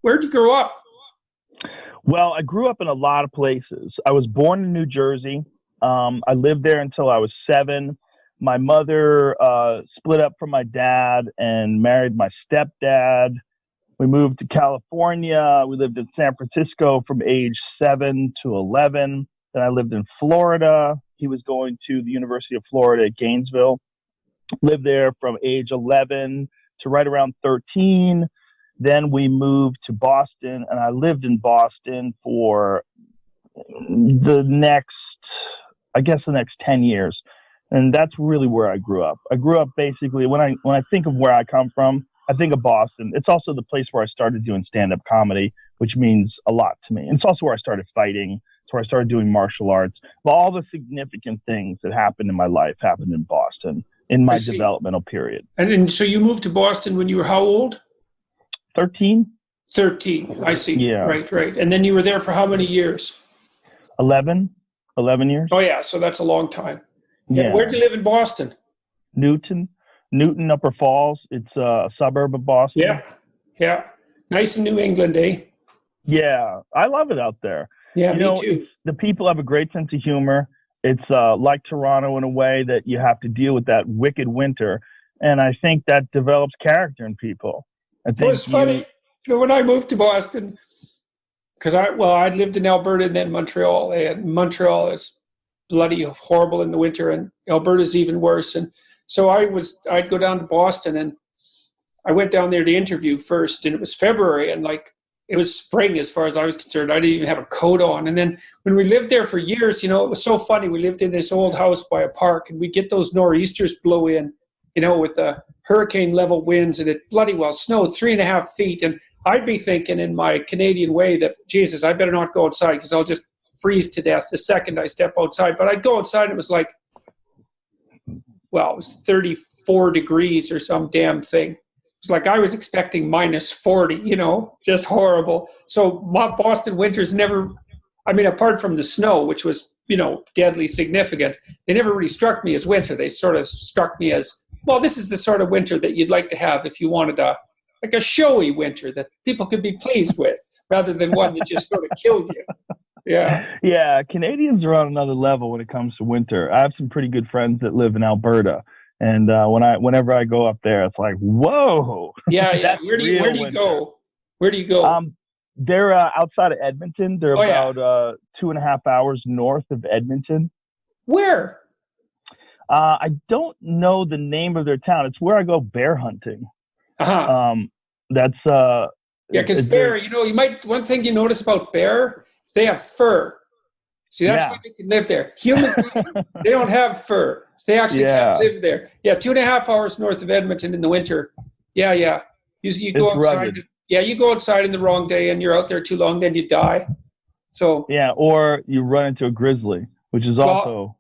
Where'd you grow up? Well, I grew up in a lot of places. I was born in New Jersey. I lived there until I was 7. My mother split up from my dad and married my stepdad. We moved to California. We lived in San Francisco from age 7 to 11. Then I lived in Florida. He was going to the University of Florida at Gainesville. Lived there from age 11 to right around 13. Then we moved to Boston, and I lived in Boston for the next 10 years. And that's really where I grew up. I grew up basically, when I think of where I come from, I think of Boston. It's also the place where I started doing stand-up comedy, which means a lot to me. And it's also where I started fighting. It's where I started doing martial arts. But all the significant things that happened in my life happened in Boston in my developmental period. And so you moved to Boston when you were how old? 13. 13. I see. Yeah. Right. And then you were there for how many years? 11 years. Oh, yeah. So that's a long time. Yeah. Where do you live in Boston? Newton, Upper Falls. It's a suburb of Boston. Yeah. Nice in New England, eh? Yeah. I love it out there. Yeah, me too. The people have a great sense of humor. It's like Toronto in a way that you have to deal with that wicked winter. And I think that develops character in people. It was funny. When I moved to Boston, because I'd lived in Alberta and then Montreal. And Montreal is bloody horrible in the winter, and Alberta's even worse. And so I'd go down to Boston, and I went down there to interview first, and it was February, and it was spring as far as I was concerned. I didn't even have a coat on. And then when we lived there for years, it was so funny. We lived in this old house by a park, and we'd get those nor'easters blow in, with the hurricane level winds, and it bloody well snowed 3.5 feet. And I'd be thinking in my Canadian way that, Jesus, I better not go outside because I'll just freeze to death the second I step outside. But I'd go outside and it was it was 34 degrees or some damn thing. It's like I was expecting minus 40, just horrible. So my Boston winters never, apart from the snow, which was, deadly significant, they never really struck me as winter. They sort of struck me as, well, this is the sort of winter that you'd like to have if you wanted a showy winter that people could be pleased with rather than one that just sort of killed you. Yeah. Yeah. Canadians are on another level when it comes to winter. I have some pretty good friends that live in Alberta. And whenever I go up there, it's like, whoa. Yeah. Where do you go? Where do you go? They're outside of Edmonton. They're about 2.5 hours north of Edmonton. Where? I don't know the name of their town. It's where I go bear hunting. Uh-huh. Because bear, one thing you notice about bear is they have fur. See, that's why they can live there. Human beings, they don't have fur. So they actually can't live there. Yeah, 2.5 hours north of Edmonton in the winter. Yeah. You go outside. You go outside in the wrong day and you're out there too long, then you die. So or you run into a grizzly, which is also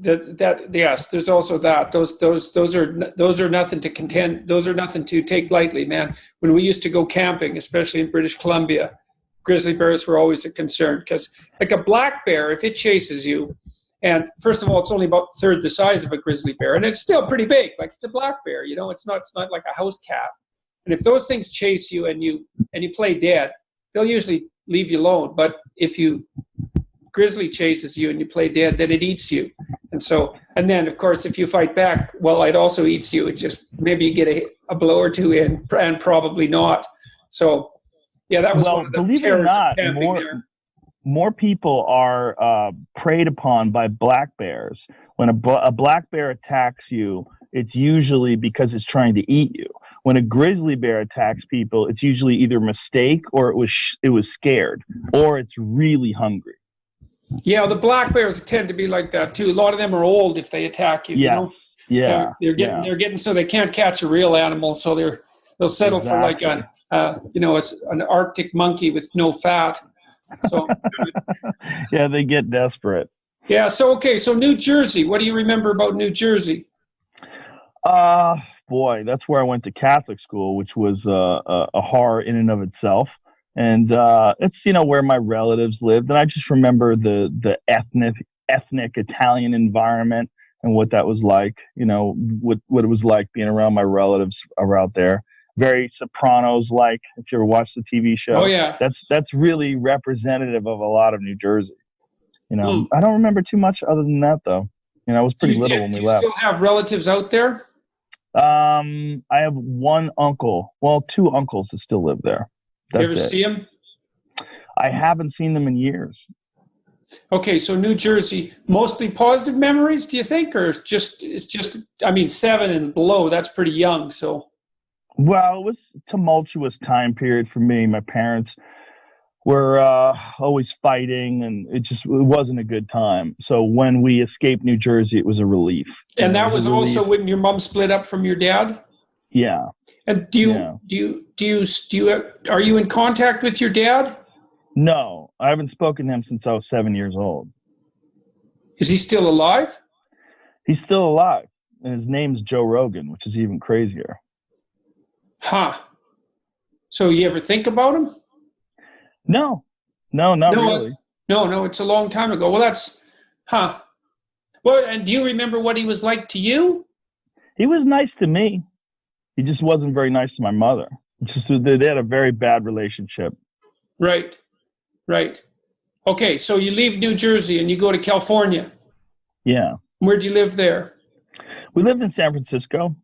yes. There's also that. Those are nothing to contend. Those are nothing to take lightly, man. When we used to go camping, especially in British Columbia, grizzly bears were always a concern because, like a black bear, if it chases you, and first of all, it's only about a third the size of a grizzly bear, and it's still pretty big. Like it's a black bear, it's not like a house cat. And if those things chase you and you play dead, they'll usually leave you alone. But if grizzly chases you and you play dead, then it eats you. And then of course, if you fight back, well, it also eats you. It just maybe you get a blow or two in, and probably not. So. Yeah, that was one of the believe it or not, more people are preyed upon by black bears. When a black bear attacks you, it's usually because it's trying to eat you. When a grizzly bear attacks people, it's usually either a mistake or it was scared or it's really hungry. Yeah, the black bears tend to be like that too. A lot of them are old if they attack you. Yeah. They're getting so they can't catch a real animal, so they'll settle for like an Arctic monkey with no fat. So yeah, they get desperate. Yeah. So New Jersey. What do you remember about New Jersey? Boy, that's where I went to Catholic school, which was a horror in and of itself. And it's where my relatives lived, and I just remember the ethnic Italian environment and what that was like. What it was like being around my relatives around there. very Sopranos-like. If you ever watched the TV show, Oh yeah. That's really representative of a lot of New Jersey. I don't remember too much other than that, though. I was pretty little when we left. Do you still have relatives out there? I have one uncle. Well, two uncles that still live there. You ever see them? I haven't seen them in years. Okay, so New Jersey, mostly positive memories, do you think, or it's just? I mean, 7 and below, that's pretty young. So, well, it was a tumultuous time period for me. My parents were always fighting, and it wasn't a good time. So when we escaped New Jersey, it was a relief. And that was also when your mom split up from your dad? Yeah. And are you in contact with your dad? No, I haven't spoken to him since I was 7 years old. Is he still alive? He's still alive, and his name's Joe Rogan, which is even crazier. Huh. So you ever think about him? No, not really. No, it's a long time ago. Well, Well, and do you remember what he was like to you? He was nice to me. He just wasn't very nice to my mother. They had a very bad relationship. Right. Okay, so you leave New Jersey and you go to California. Yeah. Where do you live there? We lived in San Francisco,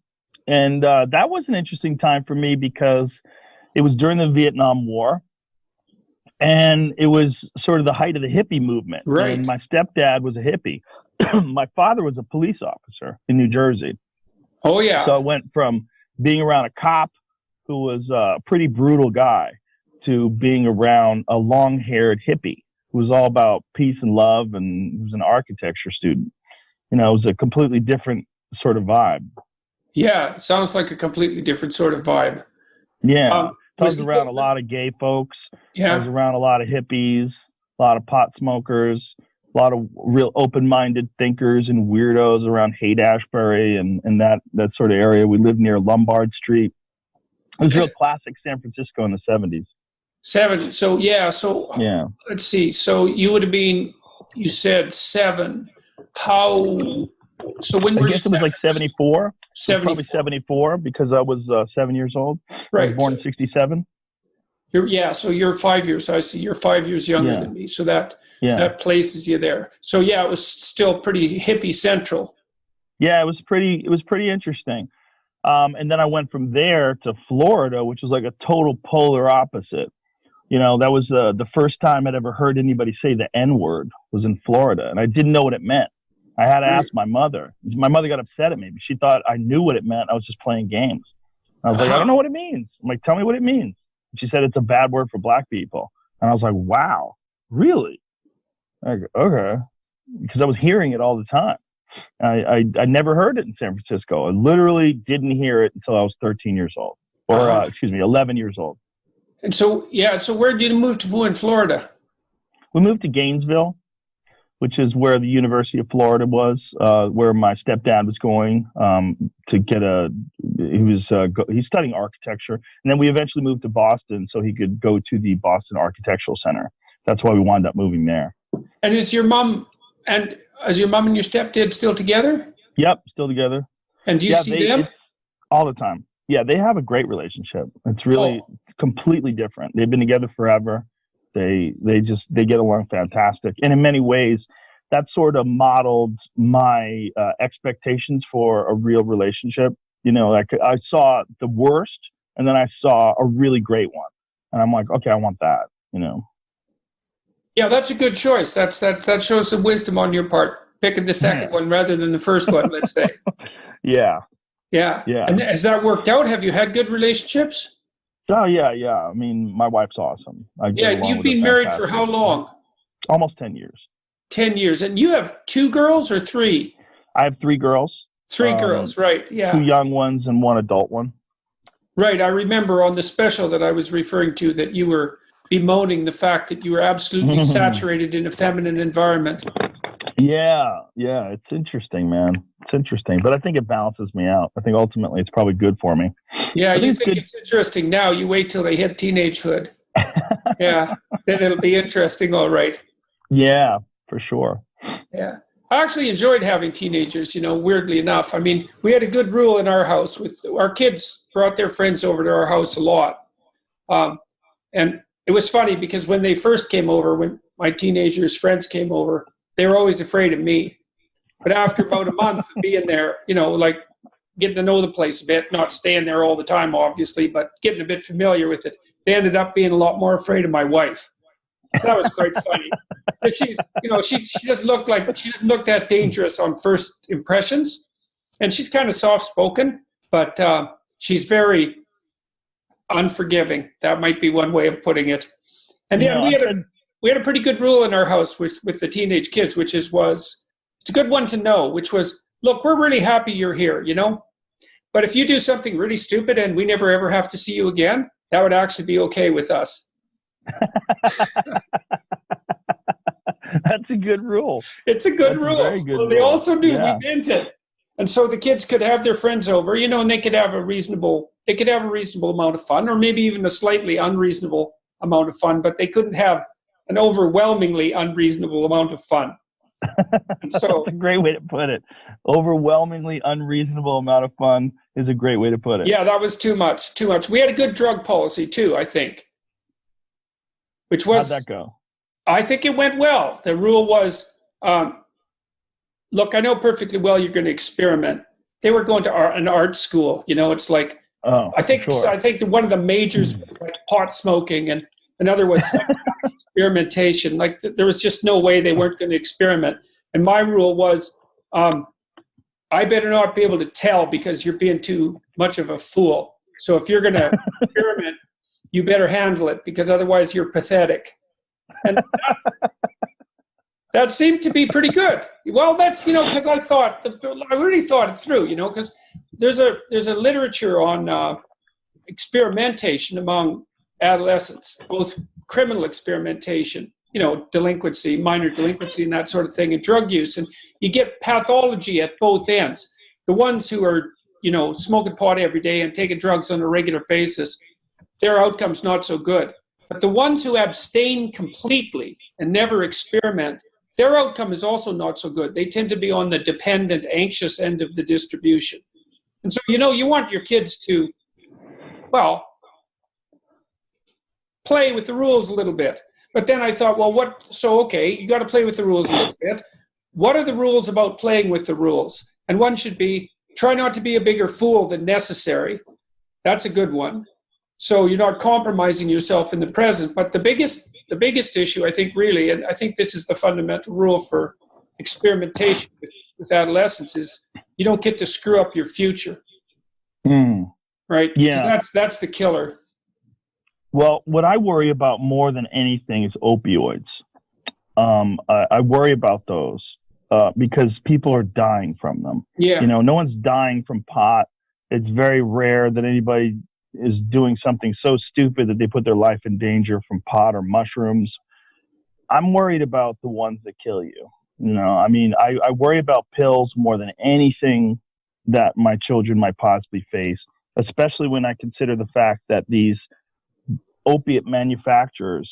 and that was an interesting time for me because it was during the Vietnam War, and it was sort of the height of the hippie movement. Right. And my stepdad was a hippie. My father was a police officer in New Jersey. Oh, yeah. So I went from being around a cop who was a pretty brutal guy to being around a long-haired hippie who was all about peace and love, and he was an architecture student. It was a completely different sort of vibe. Yeah, sounds like a completely different sort of vibe. Yeah. I was around a lot of gay folks. Yeah. I was around a lot of hippies, a lot of pot smokers, a lot of real open-minded thinkers and weirdos around Haight-Ashbury and that sort of area. We lived near Lombard Street. It was real classic San Francisco in the 70s. 70. So, yeah. Let's see. So you would have been, you said 7. So when were you? I guess it was like 74. 74. Probably 74 because I was 7 years old. Right. I was born in 67. So you're 5 years. I see. You're 5 years younger than me. So that places you there. So yeah, it was still pretty hippie central. Yeah, it was pretty interesting. And then I went from there to Florida, which was like a total polar opposite. That was the first time I'd ever heard anybody say the N-word was in Florida, and I didn't know what it meant. I had to ask my mother. My mother got upset at me. She thought I knew what it meant. I was just playing games. I was like, I don't know what it means. I'm like, tell me what it means. She said it's a bad word for black people. And I was like, wow, really? I go, okay. Because I was hearing it all the time. I never heard it in San Francisco. I literally didn't hear it until I was 13 years old. Or, 11 years old. And so where did you move to in Florida? We moved to Gainesville, which is where the University of Florida was, where my stepdad was going to get he's studying architecture. And then we eventually moved to Boston so he could go to the Boston Architectural Center. That's why we wound up moving there. And is your mom and your stepdad still together? Yep, still together. And do you see them? All the time. Yeah, they have a great relationship. It's really completely different. They've been together forever. They get along fantastic. And in many ways, that sort of modeled my expectations for a real relationship. Like I saw the worst, and then I saw a really great one. And I'm like, okay, I want that, Yeah, that's a good choice. That shows some wisdom on your part, picking the second one rather than the first one, let's say. Yeah. And has that worked out? Have you had good relationships? Oh, yeah. I mean, my wife's awesome. You've been married for how long? Almost 10 years. 10 years. And you have 2 girls or 3? I have 3 girls. 3 girls, right, yeah. 2 young ones and 1 adult one. Right, I remember on the special that I was referring to that you were bemoaning the fact that you were absolutely saturated in a feminine environment. Yeah, it's interesting, man. It's interesting, but I think it balances me out. I think ultimately it's probably good for me. Yeah, you think it's interesting now. You wait till they hit teenagehood. Yeah, then it'll be interesting, all right. Yeah, for sure. Yeah. I actually enjoyed having teenagers, weirdly enough. I mean, we had a good rule in our house with our kids brought their friends over to our house a lot. And it was funny because when they first came over, when my teenagers' friends came over, they were always afraid of me. But after about a month of being there, like getting to know the place a bit, not staying there all the time, obviously, but getting a bit familiar with it, they ended up being a lot more afraid of my wife. So that was quite funny. But she's, she doesn't look that dangerous on first impressions. And she's kind of soft-spoken, but she's very unforgiving. That might be one way of putting it. And yeah, we had a pretty good rule in our house with the teenage kids, which it's a good one to know, which was, look, we're really happy you're here, but if you do something really stupid and we never ever have to see you again, that would actually be okay with us. That's a good rule. It's a good rule. Well, they also knew we meant it. And so the kids could have their friends over, and they could have a reasonable amount of fun, or maybe even a slightly unreasonable amount of fun, but they couldn't have an overwhelmingly unreasonable amount of fun. And so that's a great way to put it. Overwhelmingly unreasonable amount of fun is a great way to put it. Yeah, that was too much. We had a good drug policy too, I think. Which was, how'd that go? I think it went well. The rule was, look, I know perfectly well you're going to experiment. They were going to an art school. It's like, I think that one of the majors was like pot smoking, and another was experimentation. Like there was just no way they weren't going to experiment. And my rule was, I better not be able to tell because you're being too much of a fool. So if you're going to experiment, you better handle it because otherwise you're pathetic. And that seemed to be pretty good. Well, that's, because I really thought it through, because there's a literature on experimentation among adolescents, both criminal experimentation, delinquency, minor delinquency and that sort of thing, and drug use. And you get pathology at both ends. The ones who are, smoking pot every day and taking drugs on a regular basis, their outcome's not so good. But the ones who abstain completely and never experiment, their outcome is also not so good. They tend to be on the dependent, anxious end of the distribution. And so, you want your kids to, play with the rules a little bit. But then I thought, you got to play with the rules a little bit. What are the rules about playing with the rules? And one should be, try not to be a bigger fool than necessary. That's a good one. So you're not compromising yourself in the present. But the biggest issue, I think, really, and I think this is the fundamental rule for experimentation with adolescents, is you don't get to screw up your future. Right? Yeah. Because that's the killer. Well, what I worry about more than anything is opioids. I worry about those because people are dying from them. Yeah. No one's dying from pot. It's very rare that anybody is doing something so stupid that they put their life in danger from pot or mushrooms. I'm worried about the ones that kill you. I worry about pills more than anything that my children might possibly face, especially when I consider the fact that these opioid manufacturers,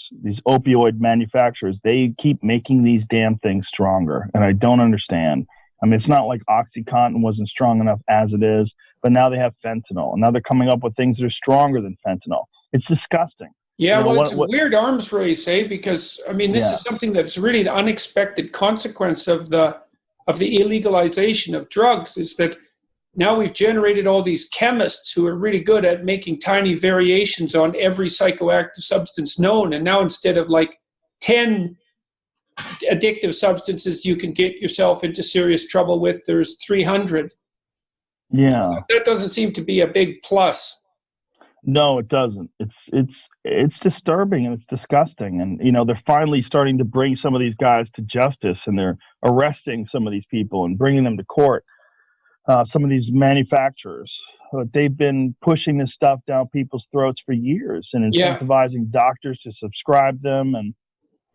they keep making these damn things stronger. And I don't understand. It's not like OxyContin wasn't strong enough as it is, but now they have fentanyl. And now they're coming up with things that are stronger than fentanyl. It's disgusting. Yeah, it's a weird arms race, Because, this is something that's really an unexpected consequence of the illegalization of drugs, is that now we've generated all these chemists who are really good at making tiny variations on every psychoactive substance known. And now instead of like 10 addictive substances you can get yourself into serious trouble with, there's 300. Yeah. So that doesn't seem to be a big plus. No, it doesn't. It's disturbing and it's disgusting. And, they're finally starting to bring some of these guys to justice, and they're arresting some of these people and bringing them to court. Some of these manufacturers, they've been pushing this stuff down people's throats for years and incentivizing doctors to subscribe them. And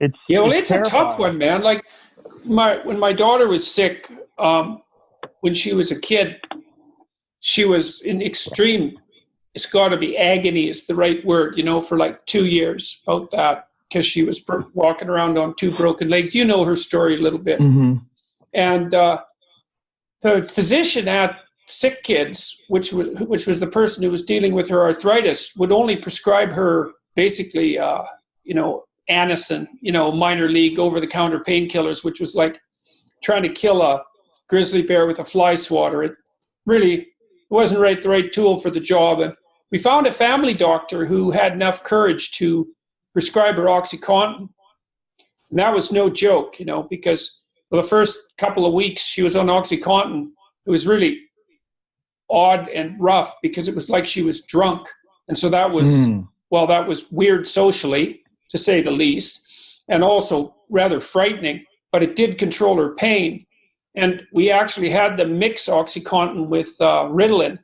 it's a tough one, man. Like when my daughter was sick, when she was a kid, she was in extreme, it's got to be agony is the right word, for like 2 years, about that, because she was walking around on 2 broken legs. You know her story a little bit. Mm-hmm. And the physician at Sick Kids, which was the person who was dealing with her arthritis, would only prescribe her basically, Anacin, minor league over-the-counter painkillers, which was like trying to kill a grizzly bear with a fly swatter. It really wasn't the right tool for the job. And we found a family doctor who had enough courage to prescribe her OxyContin. And that was no joke, because for the first couple of weeks she was on OxyContin, it was really odd and rough because it was like she was drunk. And so that was weird socially, to say the least, and also rather frightening, but it did control her pain. And we actually had them mix OxyContin with Ritalin,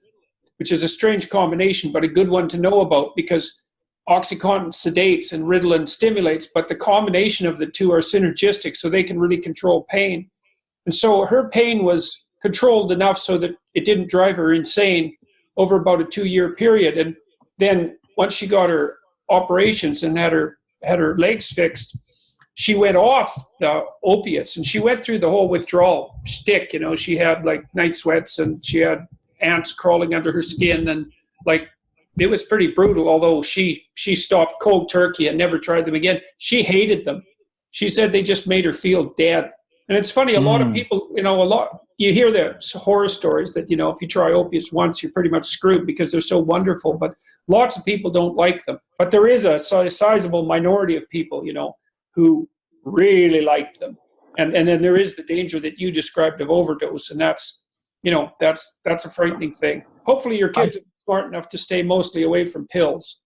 which is a strange combination, but a good one to know about because OxyContin sedates and Ritalin stimulates, but the combination of the two are synergistic, so they can really control pain. And so her pain was controlled enough so that it didn't drive her insane over about a 2-year period. And then once she got her operations and had her legs fixed, she went off the opiates and she went through the whole withdrawal shtick. She had like night sweats and she had ants crawling under her skin, and like it was pretty brutal. Although she stopped cold turkey and never tried them again. She hated them. She said they just made her feel dead. And it's funny, a lot of people, you hear the horror stories that, if you try opiates once, you're pretty much screwed because they're so wonderful. But lots of people don't like them. But there is a sizable minority of people, who really like them. And then there is the danger that you described of overdose. And that's a frightening thing. Hopefully your kids are smart enough to stay mostly away from pills.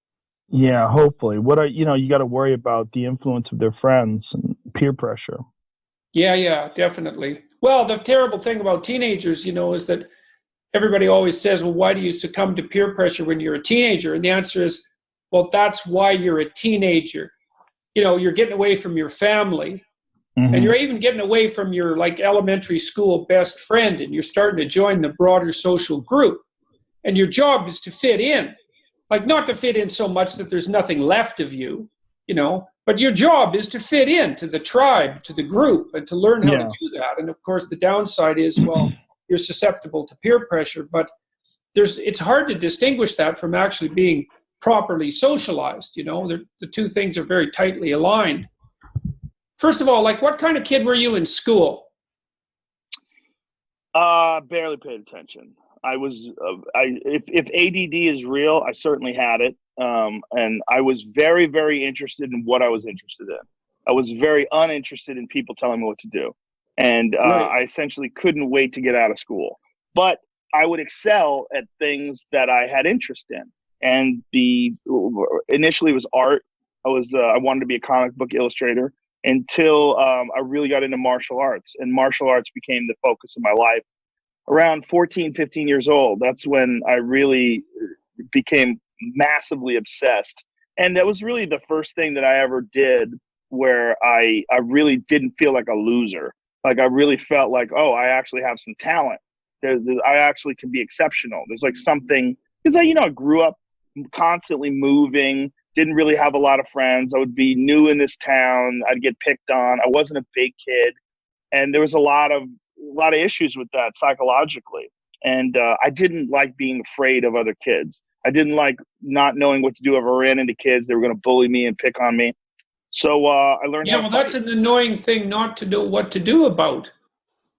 Yeah, hopefully. You got to worry about the influence of their friends and peer pressure. Yeah, definitely. Well, the terrible thing about teenagers, is that everybody always says, well, why do you succumb to peer pressure when you're a teenager? And the answer is, well, that's why you're a teenager. You're getting away from your family, and you're even getting away from your like elementary school best friend, and you're starting to join the broader social group. And your job is to fit in, like not to fit in so much that there's nothing left of you, but your job is to fit in to the tribe, to the group, and to learn how to do that. And of course, the downside is, well, you're susceptible to peer pressure, but it's hard to distinguish that from actually being properly socialized. The two things are very tightly aligned. First of all, like what kind of kid were you in school? Barely paid attention. I was, if ADD is real, I certainly had it. And I was very, very interested in what I was interested in. I was very uninterested in people telling me what to do. And I essentially couldn't wait to get out of school. But I would excel at things that I had interest in. And initially it was art. I wanted to be a comic book illustrator until I really got into martial arts. And martial arts became the focus of my life. Around 14, 15 years old, that's when I really became massively obsessed. And that was really the first thing that I ever did where I really didn't feel like a loser. Like I really felt like, oh, I actually have some talent. I actually can be exceptional. There's like something, because I grew up constantly moving, didn't really have a lot of friends. I would be new in this town. I'd get picked on. I wasn't a big kid. And there was a lot of issues with that psychologically. And I didn't like being afraid of other kids. I didn't like not knowing what to do if I ran into kids. They were going to bully me and pick on me. So I learned. Yeah, well, that's an annoying thing not to know what to do about.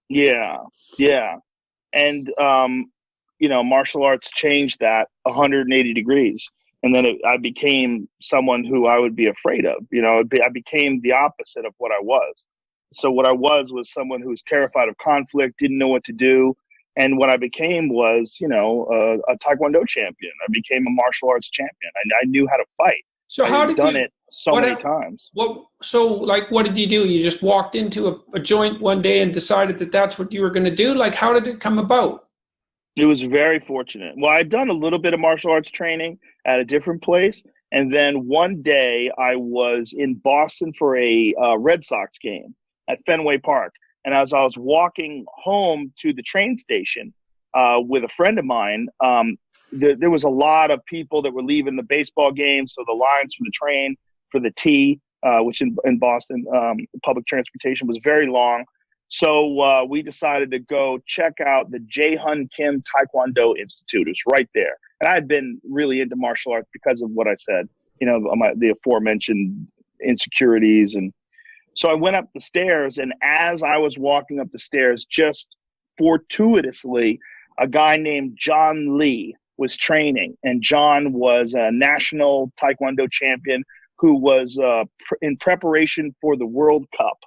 Yeah. And, martial arts changed that 180 degrees. And then I became someone who I would be afraid of. I became the opposite of what I was. So what I was someone who was terrified of conflict, didn't know what to do. And what I became was, a Taekwondo champion. I became a martial arts champion. I knew how to fight. So how did done it so many times. What did you do? You just walked into a joint one day and decided that that's what you were going to do? Like, how did it come about? It was very fortunate. Well, I'd done a little bit of martial arts training at a different place. And then one day I was in Boston for a Red Sox game at Fenway Park. And as I was walking home to the train station with a friend of mine, there was a lot of people that were leaving the baseball game. So the lines from the train for the T, which in Boston, public transportation was very long. So we decided to go check out the Jae-Hun Kim Taekwondo Institute. It was right there. And I had been really into martial arts because of what I said, the aforementioned insecurities. And so I went up the stairs, and as I was walking up the stairs, just fortuitously, a guy named John Lee was training. And John was a national Taekwondo champion who was in preparation for the World Cup,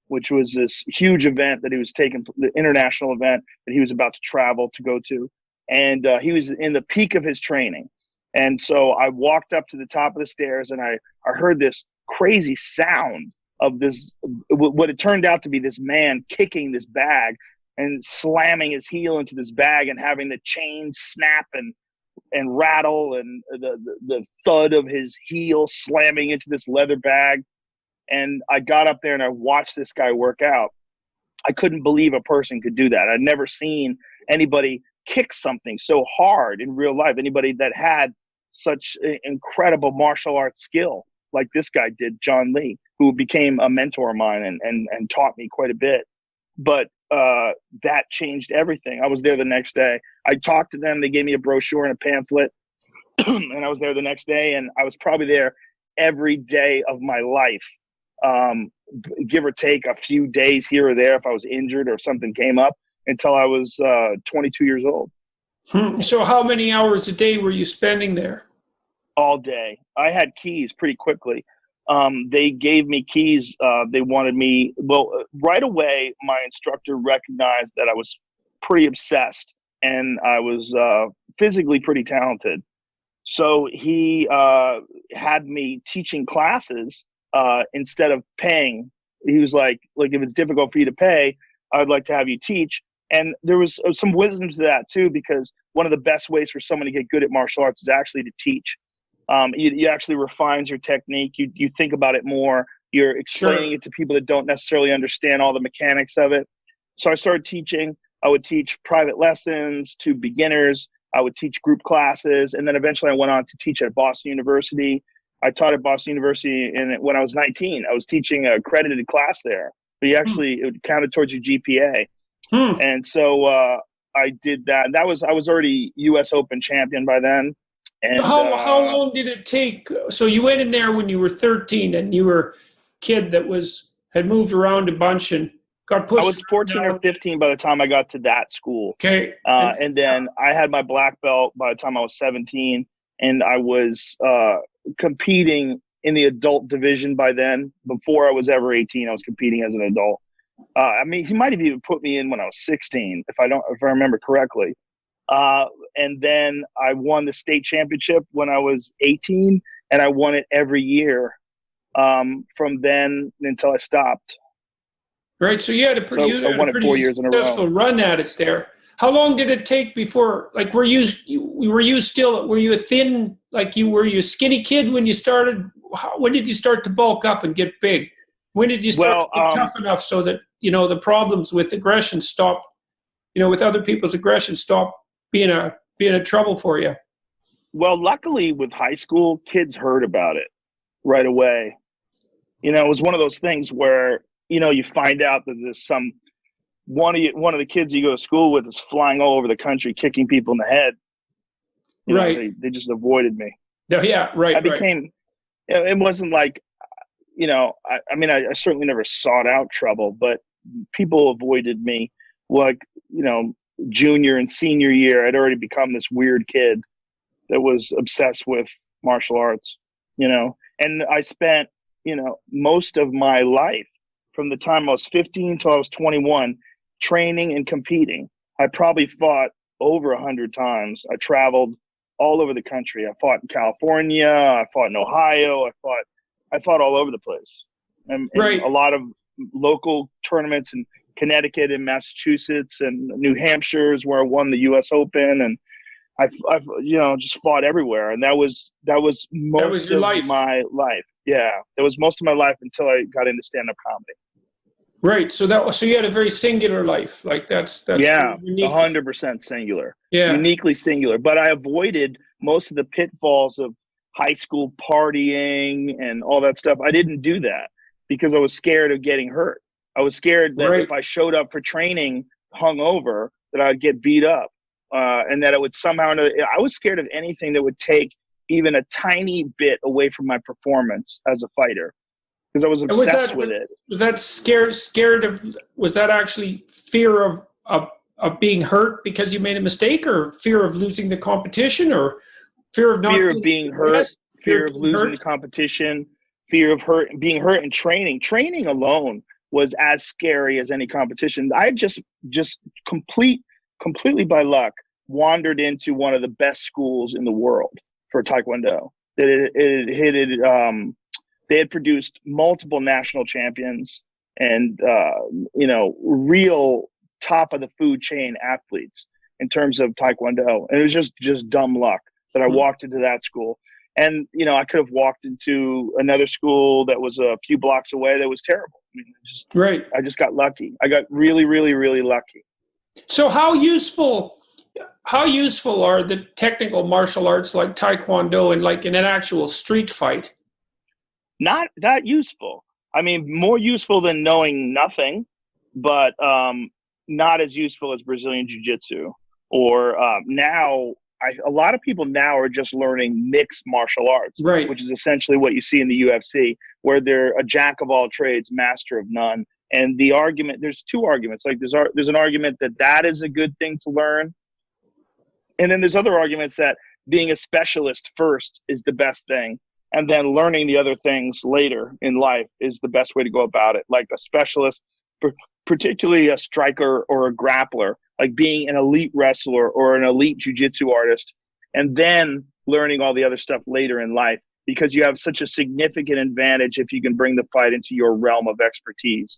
which was this huge event that he was taking, the international event that he was about to travel to go to. And he was in the peak of his training. And so I walked up to the top of the stairs, and I heard this crazy sound of this, what it turned out to be this man kicking this bag and slamming his heel into this bag and having the chain snap and rattle, and the thud of his heel slamming into this leather bag. And I got up there and I watched this guy work out. I couldn't believe a person could do that. I'd never seen anybody kick something so hard in real life, anybody that had such incredible martial arts skill like this guy did, John Lee, who became a mentor of mine and taught me quite a bit. But that changed everything. I was there the next day. I talked to them. They gave me a brochure and a pamphlet. And I was there the next day, and I was probably there every day of my life, give or take a few days here or there if I was injured or something came up, until I was 22 years old. So how many hours a day were you spending there? All day. I had keys pretty quickly. They gave me keys. They wanted me, right away, my instructor recognized that I was pretty obsessed and I was physically pretty talented. So he had me teaching classes instead of paying. He was like, if it's difficult for you to pay, I'd like to have you teach. And there was some wisdom to that too, because one of the best ways for someone to get good at martial arts is actually to teach. You actually refines your technique. You think about it more. You're explaining it to people that don't necessarily understand all the mechanics of it. So I started teaching. I would teach private lessons to beginners. I would teach group classes. And then eventually I went on to teach at Boston University. I taught at Boston University, and when I was 19, I was teaching a accredited class there. But it counted towards your GPA. And so I did that. I was already U.S. Open champion by then. And how long did it take? So you went in there when you were 13, and you were a kid that had moved around a bunch and got pushed. I was 14 or 15 by the time I got to that school. Okay. And then I had my black belt by the time I was 17, and I was competing in the adult division by then. Before I was ever 18, I was competing as an adult. He might have even put me in when I was 16, if I remember correctly. And then I won the state championship when I was 18, and I won it every year from then until I stopped. Right, so you had a pretty, I won it 4 years in a row. Successful run at it there. How long did it take before? Like, were you a thin? Were you a skinny kid when you started? When did you start to bulk up and get big? When did you start to get tough enough so that the problems with aggression stopped? With other people's aggression stopped being a trouble for you. Well, luckily with high school, kids heard about it right away. It was one of those things where you find out that there's one of the kids you go to school with is flying all over the country, kicking people in the head. Right. They just avoided me. Yeah, right. I became, it wasn't like, I certainly never sought out trouble, but people avoided me. Junior and senior year, I'd already become this weird kid that was obsessed with martial arts, and I spent, most of my life from the time I was 15 till I was 21 training and competing. I probably fought over 100 times. I traveled all over the country. I fought in California. I fought in Ohio. I fought all over the place. And right. A lot of local tournaments in Connecticut and Massachusetts and New Hampshire is where I won the U.S. Open, and I've just fought everywhere. And that was most of my life. Yeah, that was most of my life until I got into stand-up comedy. Right. So you had a very singular life. Like that's yeah, unique. 100% singular. Yeah, uniquely singular. But I avoided most of the pitfalls of high school partying and all that stuff. I didn't do that because I was scared of getting hurt. I was scared that Right. if I showed up for training hungover, that I'd get beat up, and that it would somehow. I was scared of anything that would take even a tiny bit away from my performance as a fighter, because I was And obsessed with it. was that scared of, was that actually fear of being hurt because you made a mistake, or fear of losing the competition, or fear of not Fear of being being hurt, fear fear of of being losing the hurt? competition, fear of being hurt in training. Training alone was as scary as any competition. I just completely by luck wandered into one of the best schools in the world for Taekwondo. They had produced multiple national champions and real top of the food chain athletes in terms of Taekwondo. And it was just dumb luck that I walked into that school. And, I could have walked into another school that was a few blocks away that was terrible. I mean, Right. I just got lucky. I got really, really, really lucky. So how useful are the technical martial arts like Taekwondo and like in an actual street fight? Not that useful. I mean, more useful than knowing nothing, but not as useful as Brazilian Jiu-Jitsu. Or now, a lot of people now are just learning mixed martial arts, Right. which is essentially what you see in the UFC, where they're a jack of all trades, master of none. And the argument, there's two arguments. Like there's an argument that is a good thing to learn, and then there's other arguments that being a specialist first is the best thing, and then learning the other things later in life is the best way to go about it. Like a specialist, particularly a striker or a grappler, like being an elite wrestler or an elite jiu-jitsu artist, and then learning all the other stuff later in life, because you have such a significant advantage if you can bring the fight into your realm of expertise.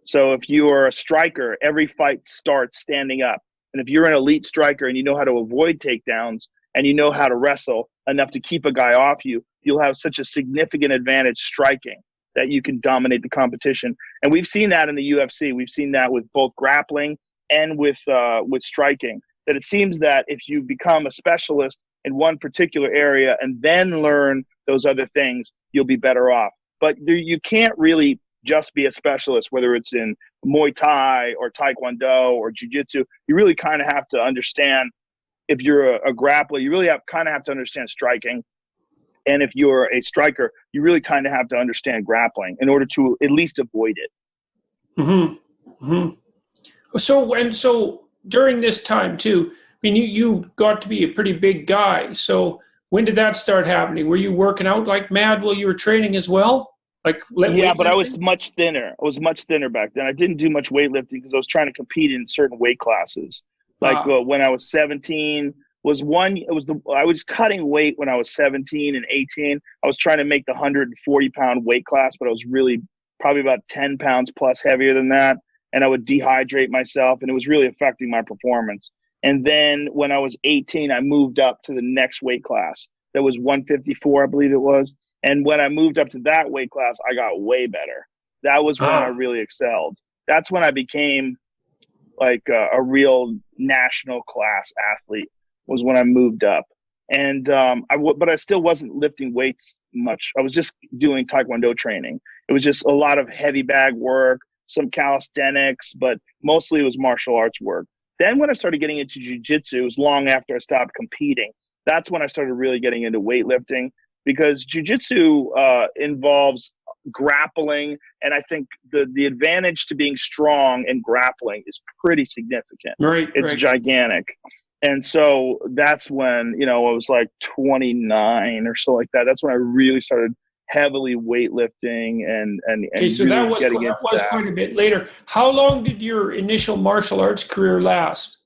So if you are a striker, every fight starts standing up. And if you're an elite striker and you know how to avoid takedowns and you know how to wrestle enough to keep a guy off you, you'll have such a significant advantage striking that you can dominate the competition. And we've seen that in the UFC. We've seen that with both grappling and with striking, that it seems that if you become a specialist in one particular area and then learn those other things, you'll be better off. But you can't really just be a specialist, whether it's in Muay Thai or Taekwondo or Jiu-Jitsu. You really kind of have to understand, if you're a grappler, you really kind of have to understand striking. And if you're a striker, you really kind of have to understand grappling in order to at least avoid it. Mm-hmm. Mm-hmm. So during this time too, I mean, you got to be a pretty big guy. So when did that start happening? Were you working out like mad while you were training as well? Yeah, but I was much thinner. I was much thinner back then. I didn't do much weightlifting because I was trying to compete in certain weight classes. When I was 17, I was cutting weight when I was 17 and 18. I was trying to make the 140-pound weight class, but I was really probably about 10 pounds plus heavier than that. And I would dehydrate myself, and it was really affecting my performance. And then when I was 18, I moved up to the next weight class. That was 154, I believe it was. And when I moved up to that weight class, I got way better. That was when I really excelled. That's when I became like a real national class athlete, was when I moved up. And but I still wasn't lifting weights much. I was just doing Taekwondo training. It was just a lot of heavy bag work, some calisthenics, but mostly it was martial arts work. Then when I started getting into jiu-jitsu, it was long after I stopped competing. That's when I started really getting into weightlifting, because jiu-jitsu involves grappling, and I think the advantage to being strong in grappling is pretty significant. Right, it's gigantic. And so that's when, I was like 29 or so like that. That's when I really started heavily weightlifting and okay, so really that was quite a bit later. How long did your initial martial arts career last?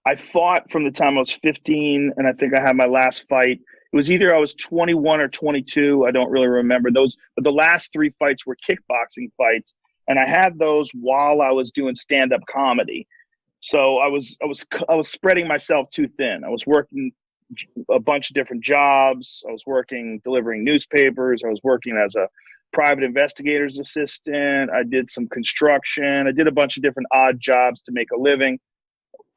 I fought from the time I was 15, and I think I had my last fight. It was either I was 21 or 22. I don't really remember those, but the last three fights were kickboxing fights, and I had those while I was doing stand-up comedy. So I was spreading myself too thin. I was working a bunch of different jobs. I was working delivering newspapers. I was working as a private investigator's assistant. I did some construction. I did a bunch of different odd jobs to make a living.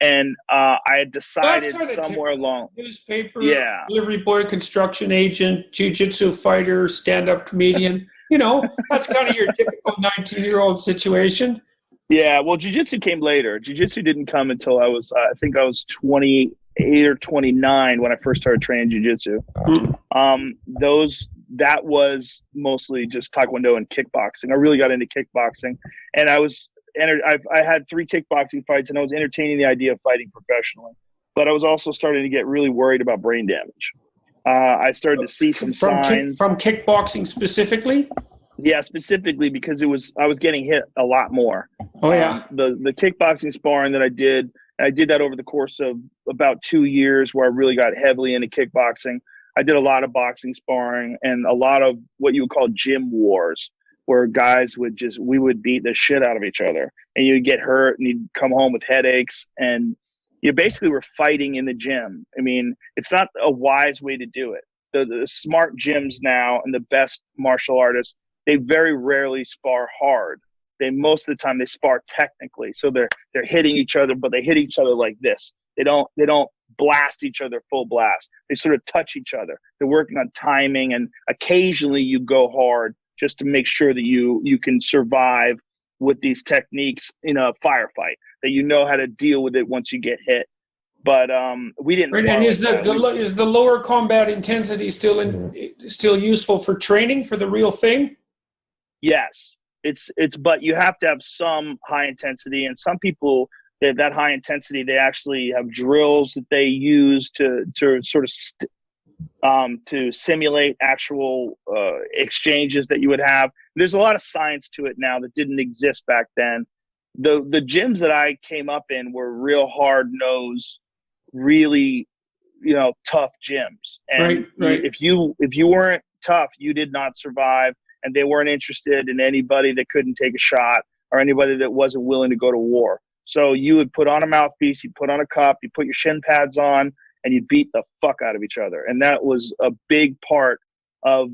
And I had decided somewhere along newspaper, delivery boy, construction agent, jiu-jitsu fighter, stand-up comedian. That's kind of your typical 19-year-old situation. Yeah, well, jiu-jitsu came later. Jiu-jitsu didn't come until I think I was 28 or 29 when I first started training jiu-jitsu. That was mostly just taekwondo and kickboxing. I really got into kickboxing, and I had 3 kickboxing fights, and I was entertaining the idea of fighting professionally. But I was also starting to get really worried about brain damage. I started to see some signs from kickboxing specifically. Yeah, specifically because I was getting hit a lot more. Oh yeah. The kickboxing sparring that I did that over the course of about 2 years, where I really got heavily into kickboxing. I did a lot of boxing sparring and a lot of what you would call gym wars, where guys we would beat the shit out of each other, and you'd get hurt and you'd come home with headaches, and you basically were fighting in the gym. I mean, it's not a wise way to do it. The smart gyms now and the best martial artists, they very rarely spar hard. Most of the time they spar technically. So they're hitting each other, but they hit each other like this. They don't blast each other full blast. They sort of touch each other. They're working on timing, and occasionally you go hard just to make sure that you can survive with these techniques in a firefight, that you know how to deal with it once you get hit. But we didn't. Right, and is the lower combat intensity still useful for training for the real thing? Yes, but you have to have some high intensity, and some people that high intensity, they actually have drills that they use to sort of to simulate actual exchanges that you would have. There's a lot of science to it now that didn't exist back then. The gyms that I came up in were real hard nosed, really tough gyms, and right. If you weren't tough, you did not survive. And they weren't interested in anybody that couldn't take a shot or anybody that wasn't willing to go to war. So you would put on a mouthpiece, you put on a cup, you put your shin pads on, and you beat the fuck out of each other. And that was a big part of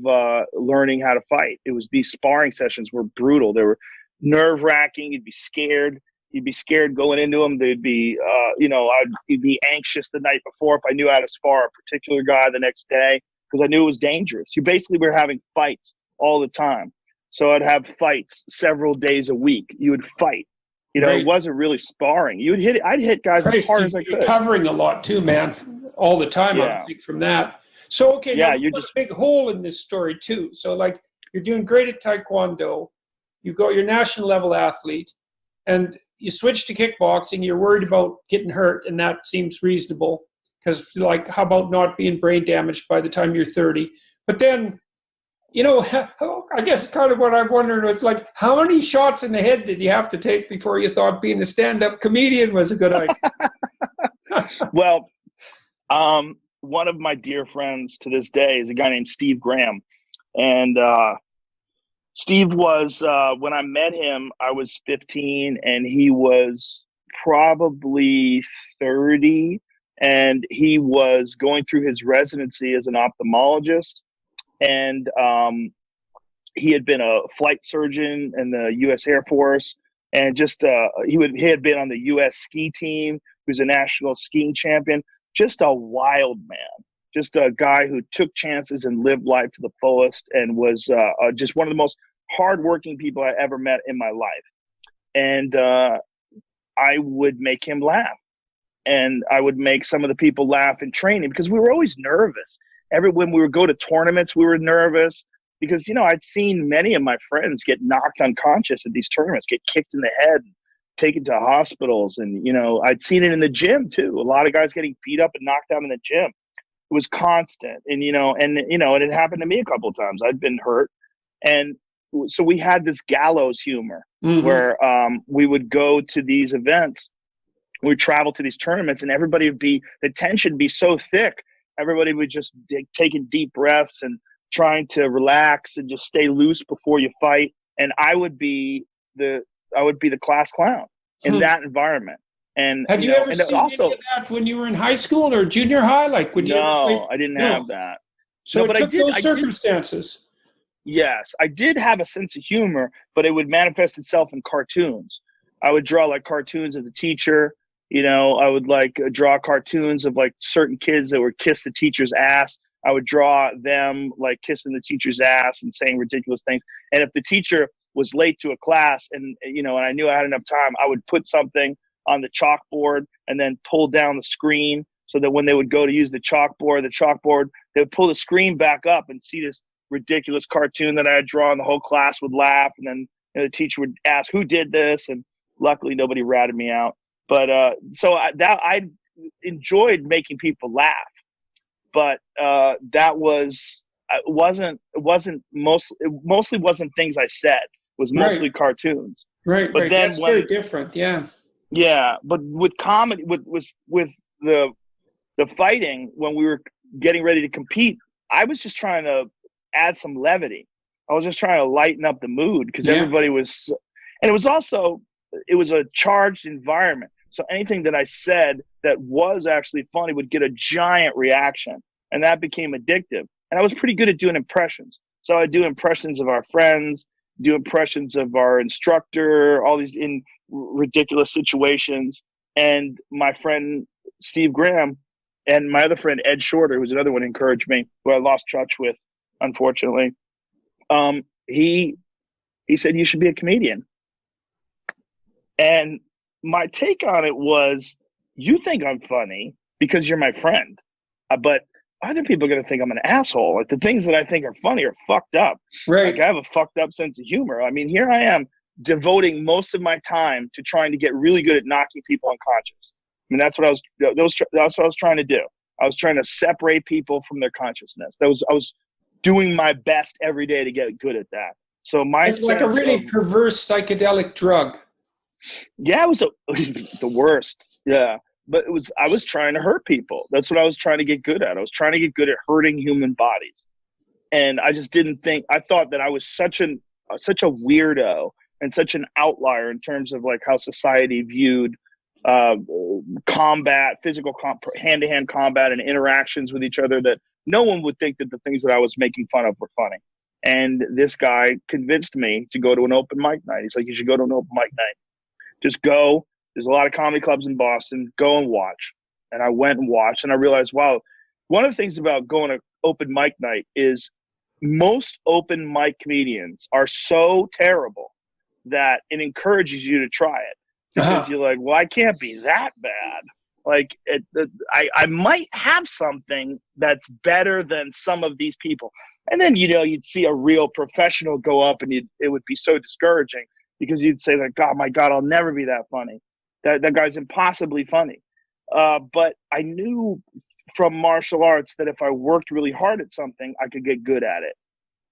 learning how to fight. It was these sparring sessions were brutal. They were nerve-wracking. You'd be scared. You'd be scared going into them. They'd be, I'd be anxious the night before if I knew how to spar a particular guy the next day, because I knew it was dangerous. You basically were having fights all the time. So I'd have fights several days a week. You would fight. Right. It wasn't really sparring. I'd hit guys as hard as I could. Covering a lot too, man, all the time. Yeah. I think from that. So okay, yeah, now you're just a big hole in this story too. So like you're doing great at Taekwondo, you're national level athlete, and you switch to kickboxing. You're worried about getting hurt, and that seems reasonable because like how about not being brain damaged by the time you're 30? But then I guess kind of what I'm wondering was like, how many shots in the head did you have to take before you thought being a stand-up comedian was a good idea? Well, one of my dear friends to this day is a guy named Steve Graham. And Steve was, when I met him, I was 15 and he was probably 30. And he was going through his residency as an ophthalmologist. And he had been a flight surgeon in the U.S. Air Force, and just he had been on the U.S. ski team. He was a national skiing champion. Just a wild man, just a guy who took chances and lived life to the fullest, and was just one of the most hardworking people I ever met in my life. And I would make him laugh, and I would make some of the people laugh in training because we were always nervous. When we would go to tournaments, we were nervous because, I'd seen many of my friends get knocked unconscious at these tournaments, get kicked in the head, taken to hospitals. And, I'd seen it in the gym too. A lot of guys getting beat up and knocked out in the gym. It was constant. And, it had happened to me a couple of times. I'd been hurt. And so we had this gallows humor where we would go to these events. We'd travel to these tournaments and the tension would be so thick. Everybody would just taking deep breaths and trying to relax and just stay loose before you fight. And I would be the class clown in that environment. And had you ever seen any of that when you were in high school or junior high? Like, would you ever play? I didn't have that. So it took those circumstances. Yes, I did have a sense of humor, but it would manifest itself in cartoons. I would draw like cartoons of the teacher. I would draw cartoons of like certain kids that would kiss the teacher's ass. I would draw them like kissing the teacher's ass and saying ridiculous things. And if the teacher was late to a class and I knew I had enough time, I would put something on the chalkboard and then pull down the screen so that when they would go to use the chalkboard, they would pull the screen back up and see this ridiculous cartoon that I had drawn. The whole class would laugh, and then the teacher would ask who did this, and luckily nobody ratted me out. But I enjoyed making people laugh, but it mostly wasn't things I said. It was mostly cartoons. Right, but right. then That's very different. Yeah. Yeah, but with comedy, with the fighting, when we were getting ready to compete, I was just trying to add some levity. I was just trying to lighten up the mood because everybody was, and it was a charged environment. So anything that I said that was actually funny would get a giant reaction, and that became addictive. And I was pretty good at doing impressions. So I'd do impressions of our friends, do impressions of our instructor, all these in ridiculous situations. And my friend Steve Graham and my other friend Ed Shorter, who was another one who encouraged me, who I lost touch with, unfortunately. He said, you should be a comedian. And my take on it was, you think I'm funny because you're my friend, but other people are going to think I'm an asshole. Like, the things that I think are funny are fucked up. Right. Like, I have a fucked up sense of humor. I mean, here I am devoting most of my time to trying to get really good at knocking people unconscious. I mean, that's what I was trying to do. I was trying to separate people from their consciousness. I was doing my best every day to get good at that. So it's like a really perverse psychedelic drug. Yeah, it was the worst. Yeah. But I was trying to hurt people. That's what I was trying to get good at. I was trying to get good at hurting human bodies. And I just I thought that I was such a weirdo and such an outlier in terms of like how society viewed combat, hand-to-hand combat and interactions with each other, that no one would think that the things that I was making fun of were funny. And this guy convinced me to go to an open mic night. He's like, you should go to an open mic night. Just go. There's a lot of comedy clubs in Boston. Go and watch. And I went and watched, and I realized, wow, one of the things about going to open mic night is most open mic comedians are so terrible that it encourages you to try it. Because you're like, well, I can't be that bad. Like, I might have something that's better than some of these people. And then, you'd see a real professional go up, and it would be so discouraging because you'd say, like, God, my God, I'll never be that funny. That guy's impossibly funny. But I knew from martial arts that if I worked really hard at something, I could get good at it.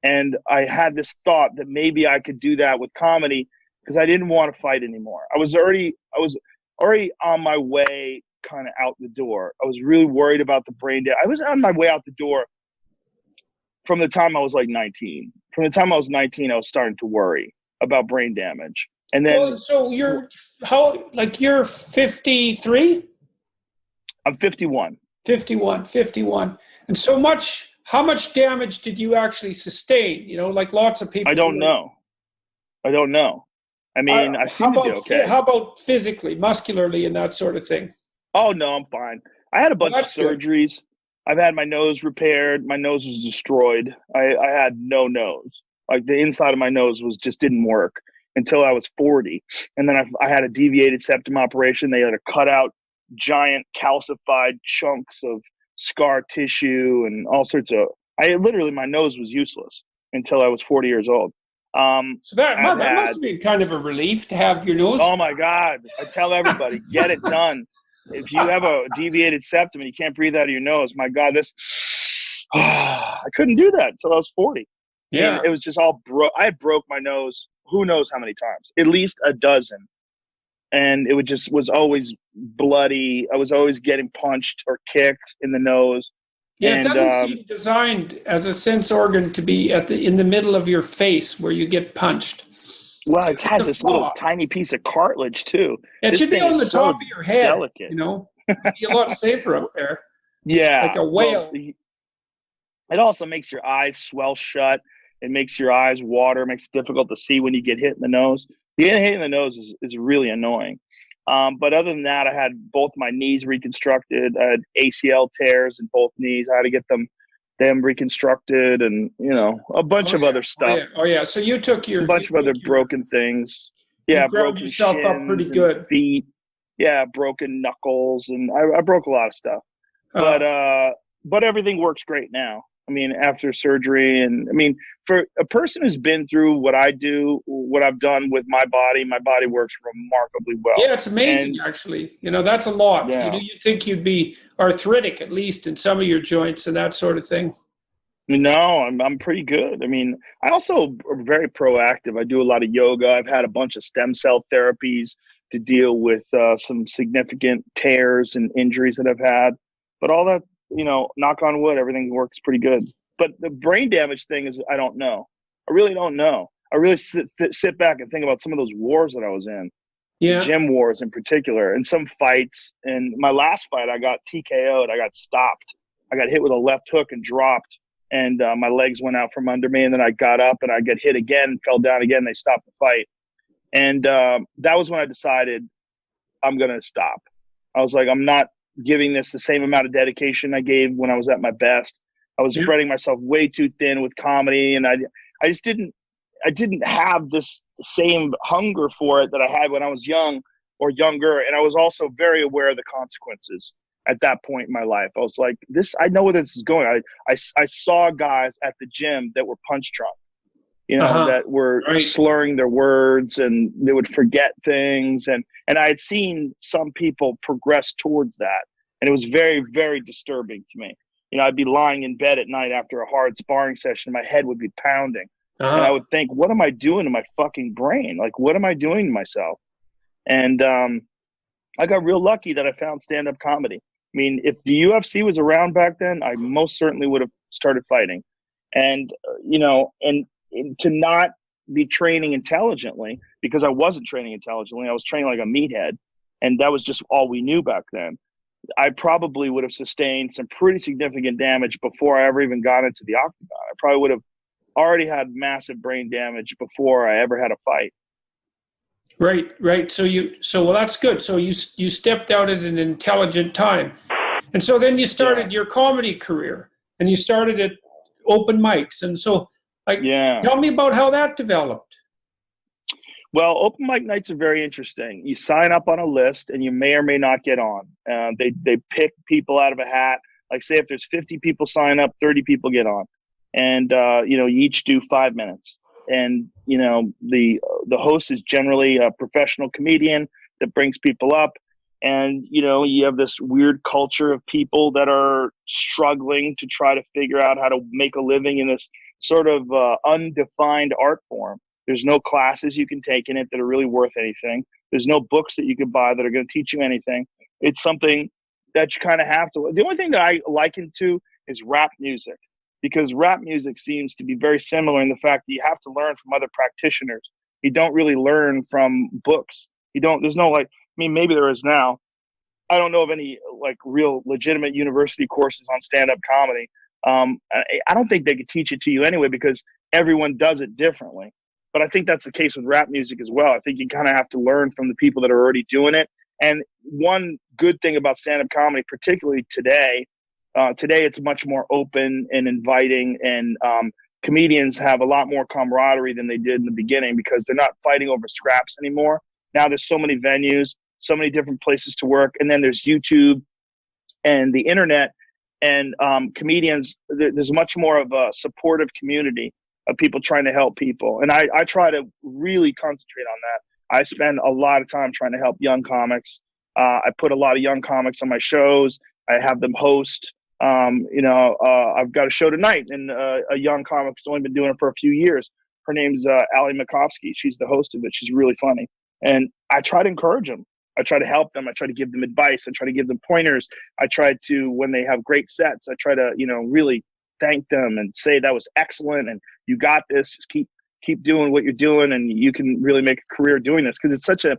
And I had this thought that maybe I could do that with comedy because I didn't want to fight anymore. I was already on my way kind of out the door. I was really worried about the brain damage. I was on my way out the door from the time I was like 19. From the time I was 19, I was starting to worry about brain damage. And then, so you're 53? I'm 51. 51. And how much damage did you actually sustain? Like lots of people. I don't know. I mean, I seem to be okay. How about physically, muscularly, and that sort of thing? Oh, no, I'm fine. I had a bunch of surgeries. Good. I've had my nose repaired. My nose was destroyed. I had no nose. Like, the inside of my nose didn't work until I was 40. And then I had a deviated septum operation. They had to cut out giant calcified chunks of scar tissue and all sorts of, my nose was useless until I was 40 years old. So that must have been kind of a relief to have your nose. Oh my God. I tell everybody, get it done. If you have a deviated septum and you can't breathe out of your nose, my God, I couldn't do that until I was 40. Yeah. And it was just all I broke my nose, who knows how many times, at least a dozen. And it was always bloody. I was always getting punched or kicked in the nose. Yeah, it doesn't seem designed as a sense organ to be in the middle of your face where you get punched. Well, it has this little tiny piece of cartilage too. It should be on the top of your head. Delicate. It'd be a lot safer up there. Yeah, like a whale. Well, it also makes your eyes swell shut. It makes your eyes water. It makes it difficult to see when you get hit in the nose. Getting hit in the nose is really annoying. But other than that, I had both my knees reconstructed. I had ACL tears in both knees. I had to get them them reconstructed, and a bunch of other stuff. Oh yeah. So you took a bunch of other broken things. Yeah, ground broken yourself shins up pretty and good. feet. Yeah, broken knuckles, and I broke a lot of stuff. But everything works great now. I mean, after surgery, and I mean, for a person who's been through what I do, what I've done with my body works remarkably well. Yeah, it's amazing, actually. That's a lot. Yeah. You think you'd be arthritic, at least in some of your joints and that sort of thing. No, I'm pretty good. I mean, I also am very proactive. I do a lot of yoga. I've had a bunch of stem cell therapies to deal with some significant tears and injuries that I've had. But all that, knock on wood, everything works pretty good. But the brain damage thing is, I don't know. I really don't know. I really sit back and think about some of those wars that I was in. Yeah. Gym wars in particular, and some fights. And my last fight, I got TKO'd. I got stopped. I got hit with a left hook and dropped. And my legs went out from under me, and then I got up and I got hit again, fell down again. They stopped the fight. And that was when I decided I'm going to stop. I was like, I'm not giving this the same amount of dedication I gave when I was at my best. I was spreading myself way too thin with comedy, and I just didn't have this same hunger for it that I had when I was young or younger. And I was also very aware of the consequences at that point in my life. I was like, I know where this is going. I saw guys at the gym that were punch drunk, that were slurring their words, and they would forget things. And I had seen some people progress towards that. And it was very, very disturbing to me. I'd be lying in bed at night after a hard sparring session. My head would be pounding. And I would think, what am I doing to my fucking brain? Like, what am I doing to myself? And I got real lucky that I found stand-up comedy. I mean, if the UFC was around back then, I most certainly would have started fighting. And, and to not be training intelligently, because I wasn't training intelligently. I was training like a meathead. And that was just all we knew back then. I probably would have sustained some pretty significant damage before I ever even got into the octagon. I probably would have already had massive brain damage before I ever had a fight. Right. So that's good. So you stepped out at an intelligent time. And so then you started your comedy career, and you started at open mics. And so tell me about how that developed. Well, open mic nights are very interesting. You sign up on a list, and you may or may not get on. They pick people out of a hat. Like, say if there's 50 people sign up, 30 people get on. And, you each do 5 minutes. And, the host is generally a professional comedian that brings people up. And, you have this weird culture of people that are struggling to try to figure out how to make a living in this sort of undefined art form. There's no classes you can take in it that are really worth anything. There's no books that you can buy that are going to teach you anything. It's something that you kind of have to. The only thing that I liken to is rap music, because rap music seems to be very similar in the fact that you have to learn from other practitioners. You don't really learn from books. There's no maybe there is now. I don't know of any real legitimate university courses on stand-up comedy. I don't think they could teach it to you anyway, because everyone does it differently. But I think that's the case with rap music as well. I think you kind of have to learn from the people that are already doing it. And one good thing about stand-up comedy, particularly today it's much more open and inviting, and comedians have a lot more camaraderie than they did in the beginning, because they're not fighting over scraps anymore. Now there's so many venues, so many different places to work. And then there's YouTube and the internet, and comedians, there's much more of a supportive community of people trying to help people. And I try to really concentrate on that. I spend a lot of time trying to help young comics. I put a lot of young comics on my shows. I have them host. I've got a show tonight, and a young comic who's only been doing it for a few years. Her name's Ali Makovsky. She's the host of it. She's really funny. And I try to encourage them. I try to help them. I try to give them advice. I try to give them pointers. I try to, when they have great sets, I try to, really thank them and say that was excellent and you got this. Just keep doing what you're doing, and you can really make a career doing this, because it's such a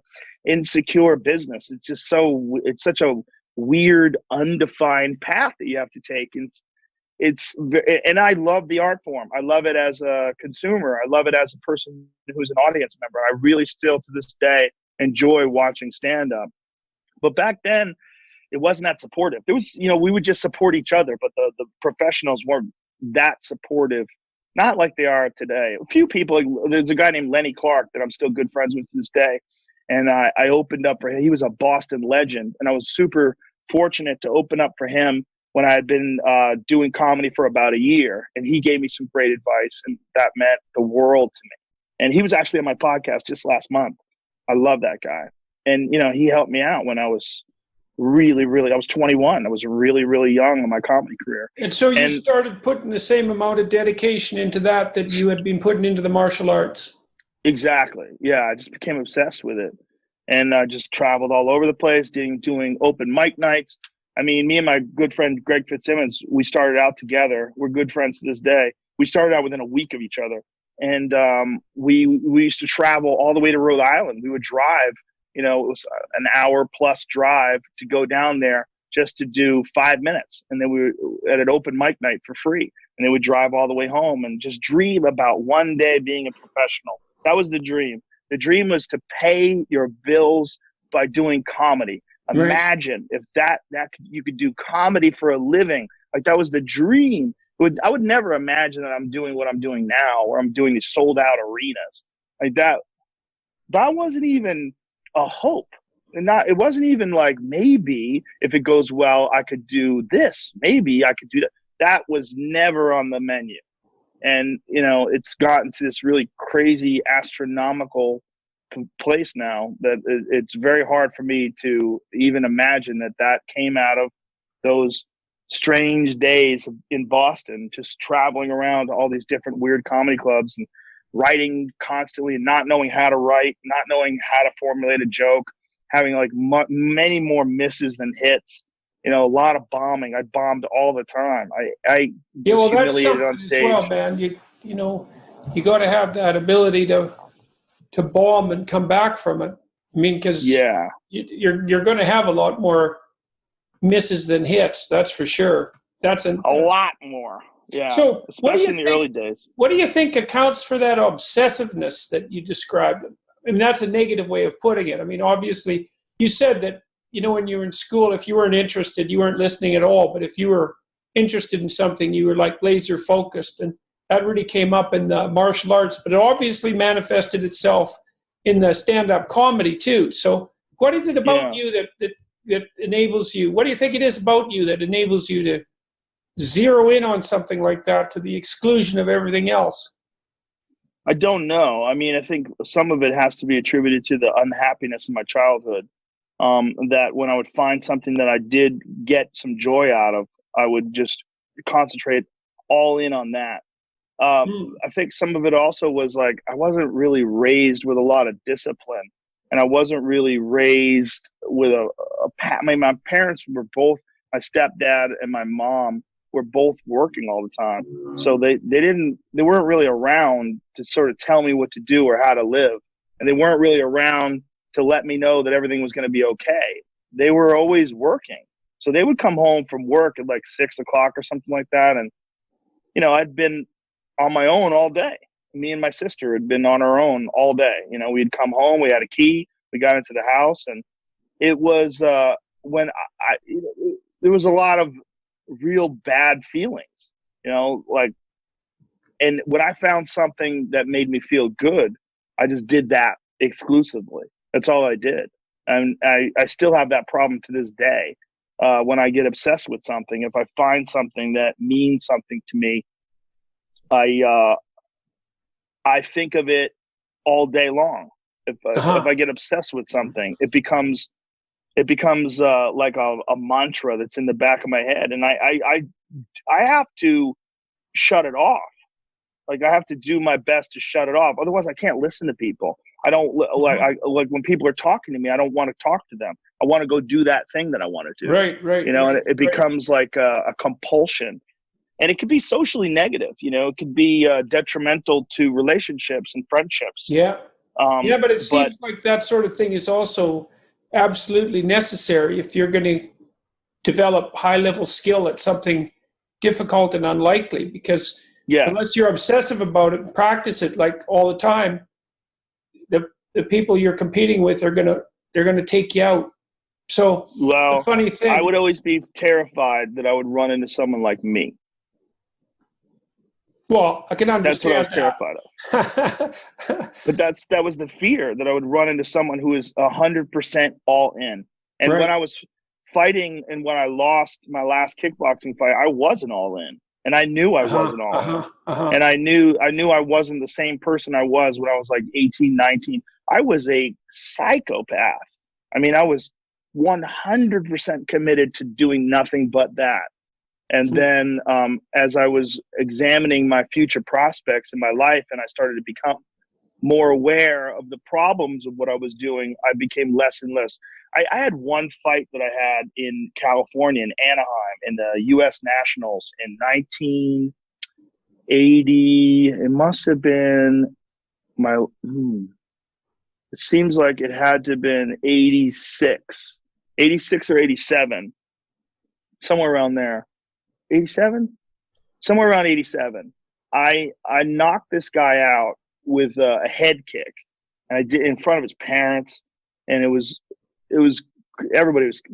insecure business. It's such a weird, undefined path that you have to take. And I love the art form. I love it as a consumer. I love it as a person who's an audience member. I really still to this day enjoy watching stand-up. But back then, it wasn't that supportive. There was, we would just support each other, but the professionals weren't that supportive, not like they are today. A few people, like, there's a guy named Lenny Clark that I'm still good friends with to this day. And I opened up for him. He was a Boston legend. And I was super fortunate to open up for him when I had been doing comedy for about a year. And he gave me some great advice, and that meant the world to me. And he was actually on my podcast just last month. I love that guy. And, he helped me out when I was I was 21. I was really, really young in my comedy career. And so you started putting the same amount of dedication into that you had been putting into the martial arts. Exactly. Yeah, I just became obsessed with it, and just traveled all over the place, doing open mic nights. I mean, me and my good friend Greg Fitzsimmons, we started out together. We're good friends to this day. We started out within a week of each other, and we used to travel all the way to Rhode Island. We would drive. It was an hour plus drive to go down there just to do 5 minutes, and then we were at an open mic night for free. And then we'd drive all the way home and just dream about one day being a professional. That was the dream. The dream was to pay your bills by doing comedy. Right. Imagine if you could do comedy for a living. Like, that was the dream. I would never imagine that I'm doing what I'm doing now, where I'm doing these sold out arenas. Like that wasn't even a hope. And it wasn't even like, maybe if it goes well, I could do this. Maybe I could do that. That was never on the menu. And, it's gotten to this really crazy, astronomical place now that it's very hard for me to even imagine that came out of those strange days in Boston, just traveling around to all these different weird comedy clubs and writing constantly and not knowing how to write, not knowing how to formulate a joke, having like many more misses than hits. A lot of bombing. I bombed all the time. I that's something on stage as well, man. You got to have that ability to bomb and come back from it. I mean, because you're going to have a lot more misses than hits. That's for sure. That's a lot more. Yeah. So, especially in the early days. What do you think accounts for that obsessiveness that you described? I mean, that's a negative way of putting it. I mean, obviously, you said that, when you were in school, if you weren't interested, you weren't listening at all. But if you were interested in something, you were like laser focused. And that really came up in the martial arts, but it obviously manifested itself in the stand-up comedy too. So what is it about you that enables you? What do you think it is about you that enables you to zero in on something like that to the exclusion of everything else? I don't know. I mean, I think some of it has to be attributed to the unhappiness in my childhood. That when I would find something that I did get some joy out of, I would just concentrate all in on that. I think some of it also was like, I wasn't really raised with a lot of discipline, and I wasn't really raised with my parents were both, my stepdad and my mom were both working all the time. So they weren't really around to sort of tell me what to do or how to live. And they weren't really around to let me know that everything was going to be okay. They were always working. So they would come home from work at like 6 o'clock or something like that. And, I'd been on my own all day. Me and my sister had been on our own all day. We'd come home, we had a key, we got into the house, and it was when there was a lot of real bad feelings, and when I found something that made me feel good, I just did that exclusively. That's all I did. And I still have that problem to this day. When I get obsessed with something, if I find something that means something to me, I think of it all day long. If I get obsessed with something, it becomes like a mantra that's in the back of my head, and I have to shut it off. Like, I have to do my best to shut it off. Otherwise, I can't listen to people. I don't like when people are talking to me. I don't want to talk to them. I want to go do that thing that I want to do. Right. And it becomes like a compulsion, and it could be socially negative. It could be detrimental to relationships and friendships. Yeah. But it seems like that sort of thing is also absolutely necessary if you're going to develop high-level skill at something difficult and unlikely, because unless you're obsessive about it and practice it like all the time, the people you're competing with they're gonna take you out. So the funny thing, I would always be terrified that I would run into someone like me. Well, I can That's what I was understand terrified of. that. But that was the fear, that I would run into someone who is 100% all in. And when Right. I was fighting and when I lost my last kickboxing fight, I wasn't all in, and I knew I Uh-huh. wasn't all in. Uh-huh. Uh-huh. And I knew I wasn't the same person I was when I was like 18, 19. I was a psychopath. I mean, I was 100% committed to doing nothing but that. And then as I was examining my future prospects in my life and I started to become more aware of the problems of what I was doing, I became less and less. I had one fight that I had in California, in Anaheim, in the U.S. Nationals in 1980. It must have been it seems like it had to have been 86 or 87, somewhere around there. 87? Somewhere around 87. I knocked this guy out with a head kick, and I did in front of his parents, and it was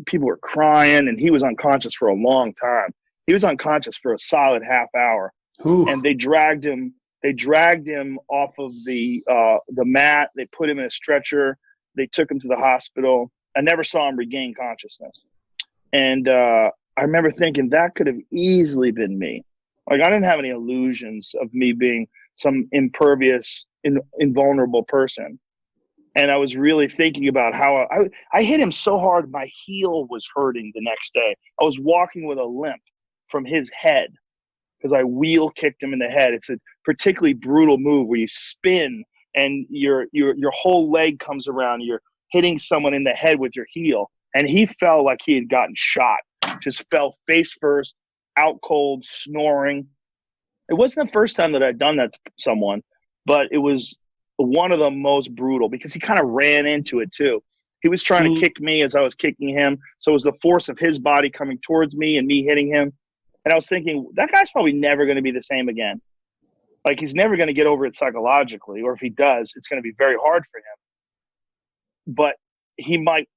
people were crying, and he was unconscious for a long time. He was unconscious for a solid half hour, Ooh. and they dragged him off of the mat. They put him in a stretcher. They took him to the hospital. I never saw him regain consciousness, and I remember thinking that could have easily been me. Like, I didn't have any illusions of me being some impervious, invulnerable person. And I was really thinking about how I hit him so hard, my heel was hurting the next day. I was walking with a limp from his head because I wheel kicked him in the head. It's a particularly brutal move where you spin and your whole leg comes around. You're hitting someone in the head with your heel. And he fell like he had gotten shot. Just fell face first, out cold, snoring. It wasn't the first time that I'd done that to someone, but it was one of the most brutal because he kind of ran into it too. He was trying to kick me as I was kicking him. So it was the force of his body coming towards me and me hitting him. And I was thinking, that guy's probably never going to be the same again. Like, he's never going to get over it psychologically, or if he does, it's going to be very hard for him. But he might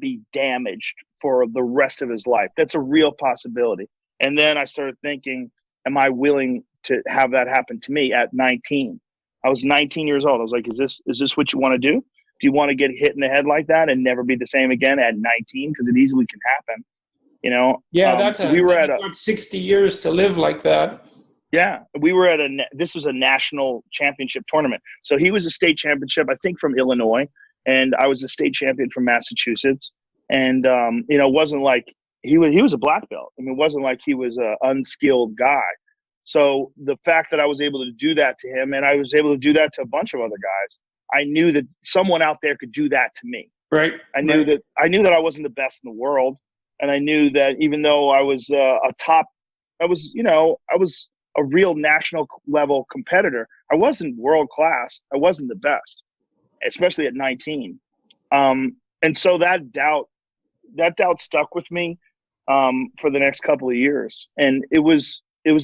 be damaged for the rest of his life. That's a real possibility. And then I started thinking, am I willing to have that happen to me at 19? I was 19 years old. I was like, is this what you want to do? Do you want to get hit in the head like that and never be the same again at 19? Because it easily can happen. You know? Yeah, we were at you got 60 years to live like that. Yeah, we were at this was a national championship tournament. So he was a state championship, I think, from Illinois, and I was a state champion from Massachusetts. And it wasn't like he was a black belt. I mean, it wasn't like he was an unskilled guy. So the fact that I was able to do that to him, and I was able to do that to a bunch of other guys, I knew that someone out there could do that to me. Right. I knew that I wasn't the best in the world, and I knew that even though I was I was a real national level competitor. I wasn't world class. I wasn't the best, especially at 19. And so that doubt stuck with me for the next couple of years. And it was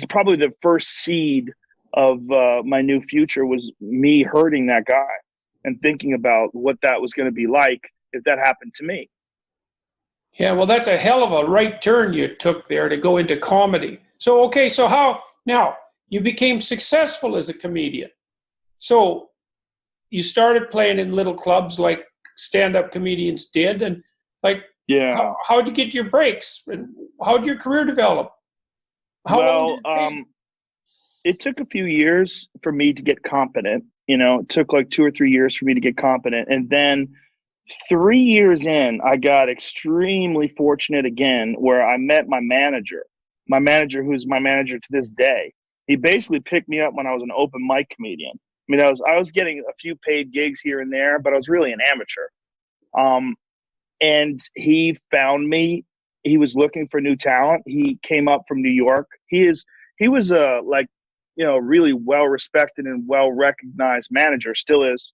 probably the first seed of my new future was me hurting that guy and thinking about what that was going to be like if that happened to me. Yeah, well, that's a hell of a right turn you took there to go into comedy. So, okay, so how now you became successful as a comedian? So you started playing in little clubs like stand-up comedians did, and like, yeah, how'd you get your breaks, and how'd your career develop? How long did it take? It took a few years for me to get competent. It took like 2 or 3 years for me to get competent, and then 3 years in, I got extremely fortunate again, where I met my manager, who's my manager to this day. He basically picked me up when I was an open mic comedian. I mean, I was getting a few paid gigs here and there, but I was really an amateur. And he found me. He was looking for new talent. He came up from New York. He was a really well respected and well recognized manager. Still is,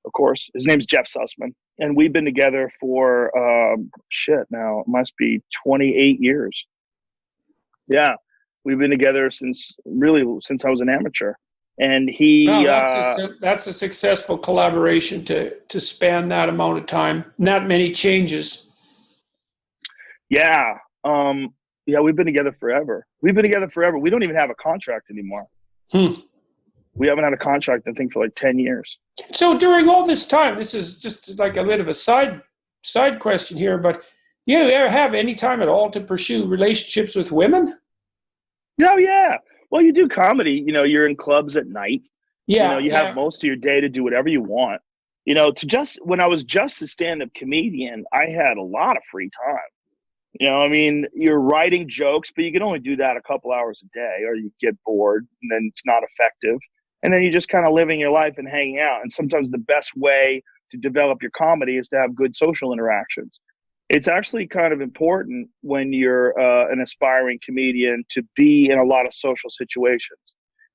of course. His name's Jeff Sussman, and we've been together for now it must be 28 years. Yeah, we've been together since I was an amateur. And he that's a successful collaboration to span that amount of time. Not many changes. Yeah. We've been together forever. We don't even have a contract anymore. Hmm. We haven't had a contract, I think, for like 10 years. So during all this time, this is just like a bit of a side question here, but do you ever have any time at all to pursue relationships with women? Oh, yeah. Well, you do comedy, you're in clubs at night. Yeah, You have yeah. most of your day to do whatever you want. When I was just a stand-up comedian, I had a lot of free time. I mean, you're writing jokes, but you can only do that a couple hours a day, or you get bored and then it's not effective. And then you're just kind of living your life and hanging out. And sometimes the best way to develop your comedy is to have good social interactions. It's actually kind of important when you're an aspiring comedian to be in a lot of social situations,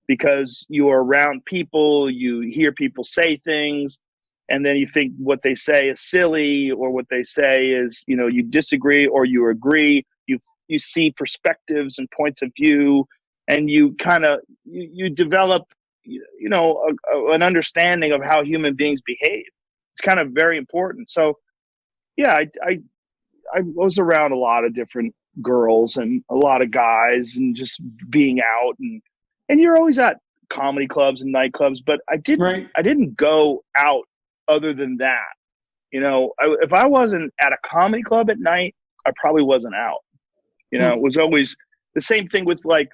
because you are around people, you hear people say things, and then you think what they say is silly, or what they say is, you disagree or you agree. You see perspectives and points of view, and you kind of you develop an understanding of how human beings behave. It's kind of very important. So yeah, I was around a lot of different girls and a lot of guys, and just being out, and you're always at comedy clubs and nightclubs, but I didn't go out other than that. If I wasn't at a comedy club at night, I probably wasn't out. It was always the same thing with like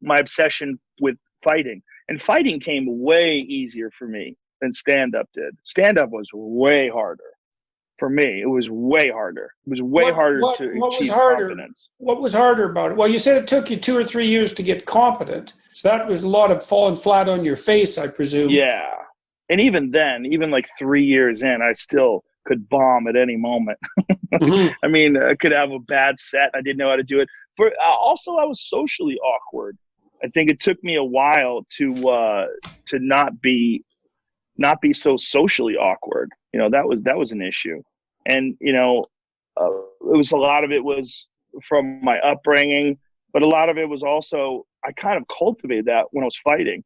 my obsession with fighting. And fighting came way easier for me than stand-up did. Stand-up was way harder. For me, it was way harder. It was way harder to achieve confidence. What was harder about it? Well, you said it took you 2 or 3 years to get competent. So that was a lot of falling flat on your face, I presume. Yeah. And even then, even like 3 years in, I still could bomb at any moment. Mm-hmm. I mean, I could have a bad set. I didn't know how to do it. But also, I was socially awkward. I think it took me a while to not be so socially awkward. That was an issue. And, it was a lot of it was from my upbringing, but a lot of it was also, I kind of cultivated that when I was fighting.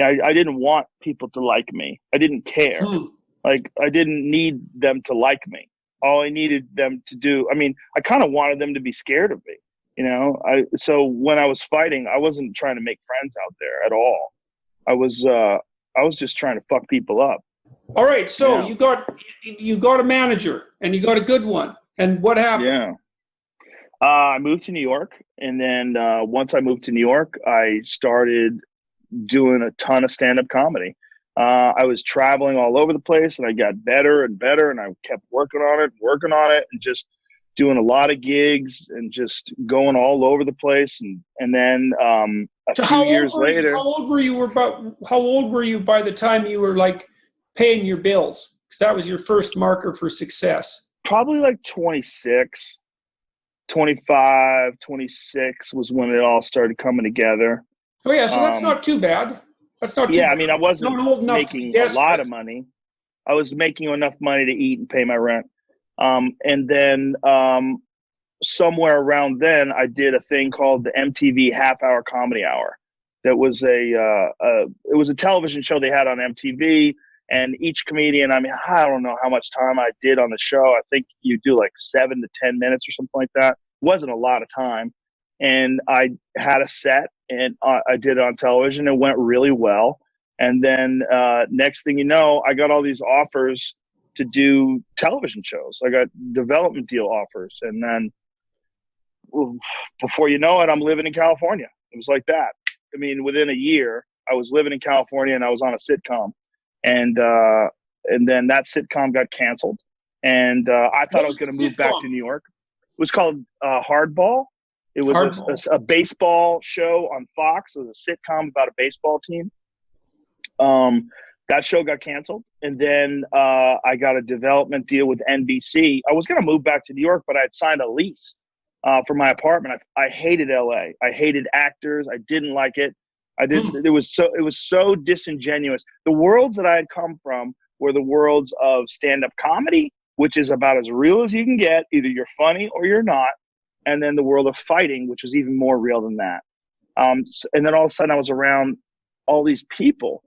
I didn't want people to like me. I didn't care. Like, I didn't need them to like me. All I needed them to do, I mean, I kind of wanted them to be scared of me. So when I was fighting, I wasn't trying to make friends out there at all. I was just trying to fuck people up. All right, so you got a manager, and you got a good one. And what happened? Yeah. I moved to New York, and then once I moved to New York, I started doing a ton of stand-up comedy. I was traveling all over the place, and I got better and better, and I kept working on it, and just doing a lot of gigs and just going all over the place. And then a few years later, how old were you by the time you were like paying your bills? Because that was your first marker for success. Probably like 26, 25, 26 was when it all started coming together. Oh yeah, so that's not too bad. That's not too bad. I mean, I wasn't making a lot of money. I was making enough money to eat and pay my rent. And then somewhere around then, I did a thing called the MTV Half Hour Comedy Hour. That was it was a television show they had on MTV, and each comedian, I mean, I don't know how much time I did on the show. I think you do like 7 to 10 minutes or something like that. It wasn't a lot of time. And I had a set, and I did it on television. It went really well. And then next thing you know, I got all these offers to do television shows. I got development deal offers. And then before you know it, I'm living in California. It was like that. I mean, within a year, I was living in California, and I was on a sitcom. And then that sitcom got canceled. And I thought I was going to move back to New York. It was called Hardball. It was a baseball show on Fox. It was a sitcom about a baseball team. That show got canceled. And then I got a development deal with NBC. I was going to move back to New York, but I had signed a lease for my apartment. I hated LA. I hated actors. I didn't like it. It was so disingenuous. The worlds that I had come from were the worlds of stand-up comedy, which is about as real as you can get. Either you're funny or you're not. And then the world of fighting, which was even more real than that. And then all of a sudden I was around all these people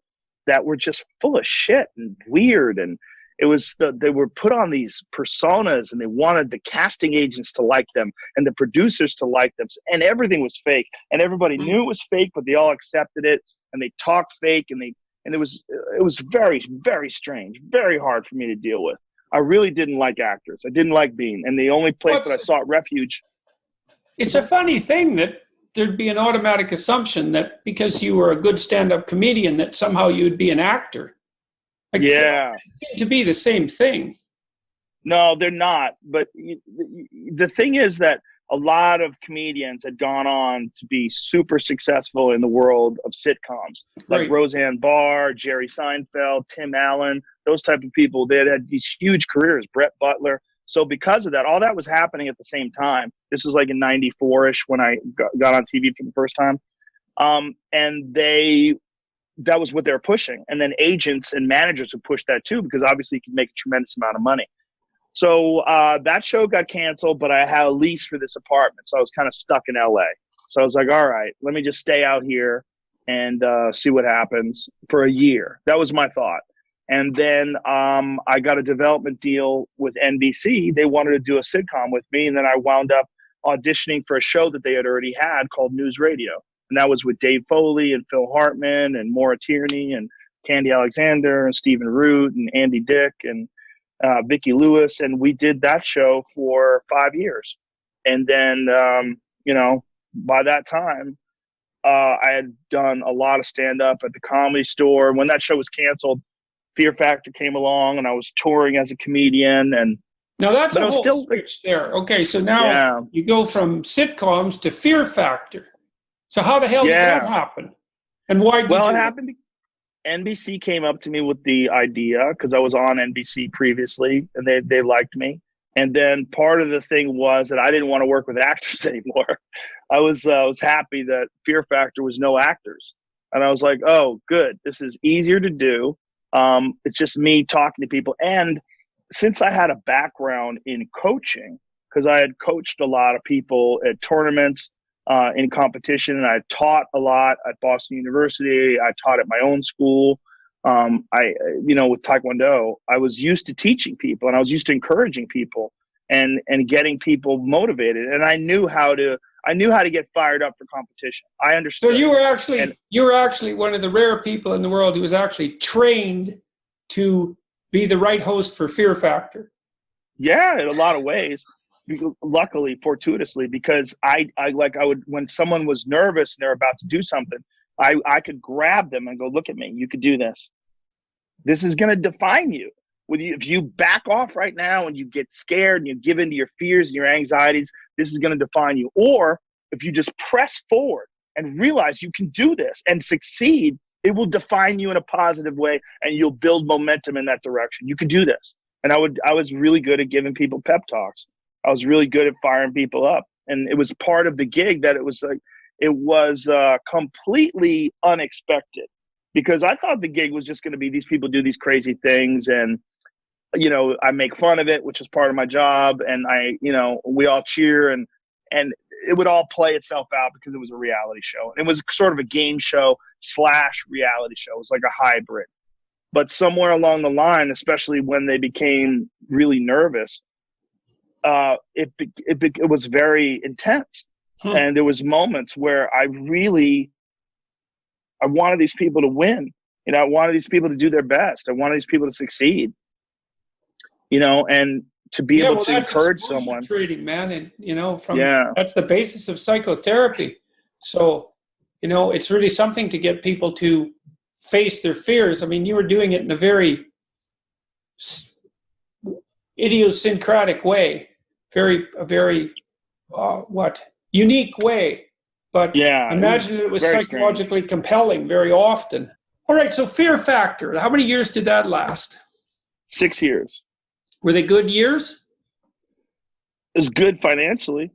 that were just full of shit and weird. And they were put on these personas, and they wanted the casting agents to like them and the producers to like them. And everything was fake, and everybody knew it was fake, but they all accepted it. and they talk fake, and it was very, very strange, very hard for me to deal with. I really didn't like actors. I didn't like being, and the only place that I sought refuge. It's a funny thing that there'd be an automatic assumption that because you were a good stand-up comedian that somehow you'd be an actor. Like, Yeah. they seem to be the same thing. No, they're not. But the thing is that a lot of comedians had gone on to be super successful in the world of sitcoms, like Roseanne Barr, Jerry Seinfeld, Tim Allen, those type of people. They had these huge careers, Brett Butler. So because of that, all that was happening at the same time. This was like in 94-ish when I got on TV for the first time. And that was what they were pushing. And then agents and managers would push that too, because obviously you can make a tremendous amount of money. So that show got canceled, but I had a lease for this apartment. So I was kind of stuck in LA. So I was like, all right, let me just stay out here and see what happens for a year. That was my thought. And then I got a development deal with NBC. They wanted to do a sitcom with me. And then I wound up auditioning for a show that they had already had called News Radio. And that was with Dave Foley and Phil Hartman and Maura Tierney and Candy Alexander and Stephen Root and Andy Dick and Vicki Lewis. And we did that show for 5 years. And then, by that time, I had done a lot of stand-up at the Comedy Store. When that show was canceled, Fear Factor came along, and I was touring as a comedian. And now that's a whole switch there. Okay, so now you go from sitcoms to Fear Factor. So how the hell did that happen? And why did it happened? NBC came up to me with the idea because I was on NBC previously, and they liked me. And then part of the thing was that I didn't want to work with actors anymore. I was happy that Fear Factor was no actors, and I was like, oh, good. This is easier to do. It's just me talking to people. And since I had a background in coaching, because I had coached a lot of people at tournaments, in competition, and I taught a lot at Boston University. I taught at my own school. With Taekwondo, I was used to teaching people, and I was used to encouraging people and getting people motivated. And I knew how to get fired up for competition. I understood. So you were actually one of the rare people in the world who was actually trained to be the right host for Fear Factor. Yeah, in a lot of ways. Luckily, fortuitously, because I would, when someone was nervous and they're about to do something, I could grab them and go, look at me, you could do this. This is going to define you. If you back off right now and you get scared and you give into your fears and your anxieties, this is going to define you. Or if you just press forward and realize you can do this and succeed, it will define you in a positive way, and you'll build momentum in that direction. You can do this. And I was really good at giving people pep talks. I was really good at firing people up, and it was part of the gig that it was completely unexpected, because I thought the gig was just going to be these people do these crazy things, and I make fun of it, which is part of my job, and we all cheer, and it would all play itself out because it was a reality show. It was sort of a game show / reality show. It was like a hybrid. But somewhere along the line, especially when they became really nervous, it was very intense. And there was moments where I wanted these people to win. I wanted these people to do their best. I wanted these people to succeed. And to be able to encourage someone. Trading, man, and that's the basis of psychotherapy. So, it's really something to get people to face their fears. I mean, you were doing it in a very idiosyncratic way. A very unique way, but imagine it was psychologically compelling very often. All right, so Fear Factor, how many years did that last? 6 years. Were they good years? It was good financially.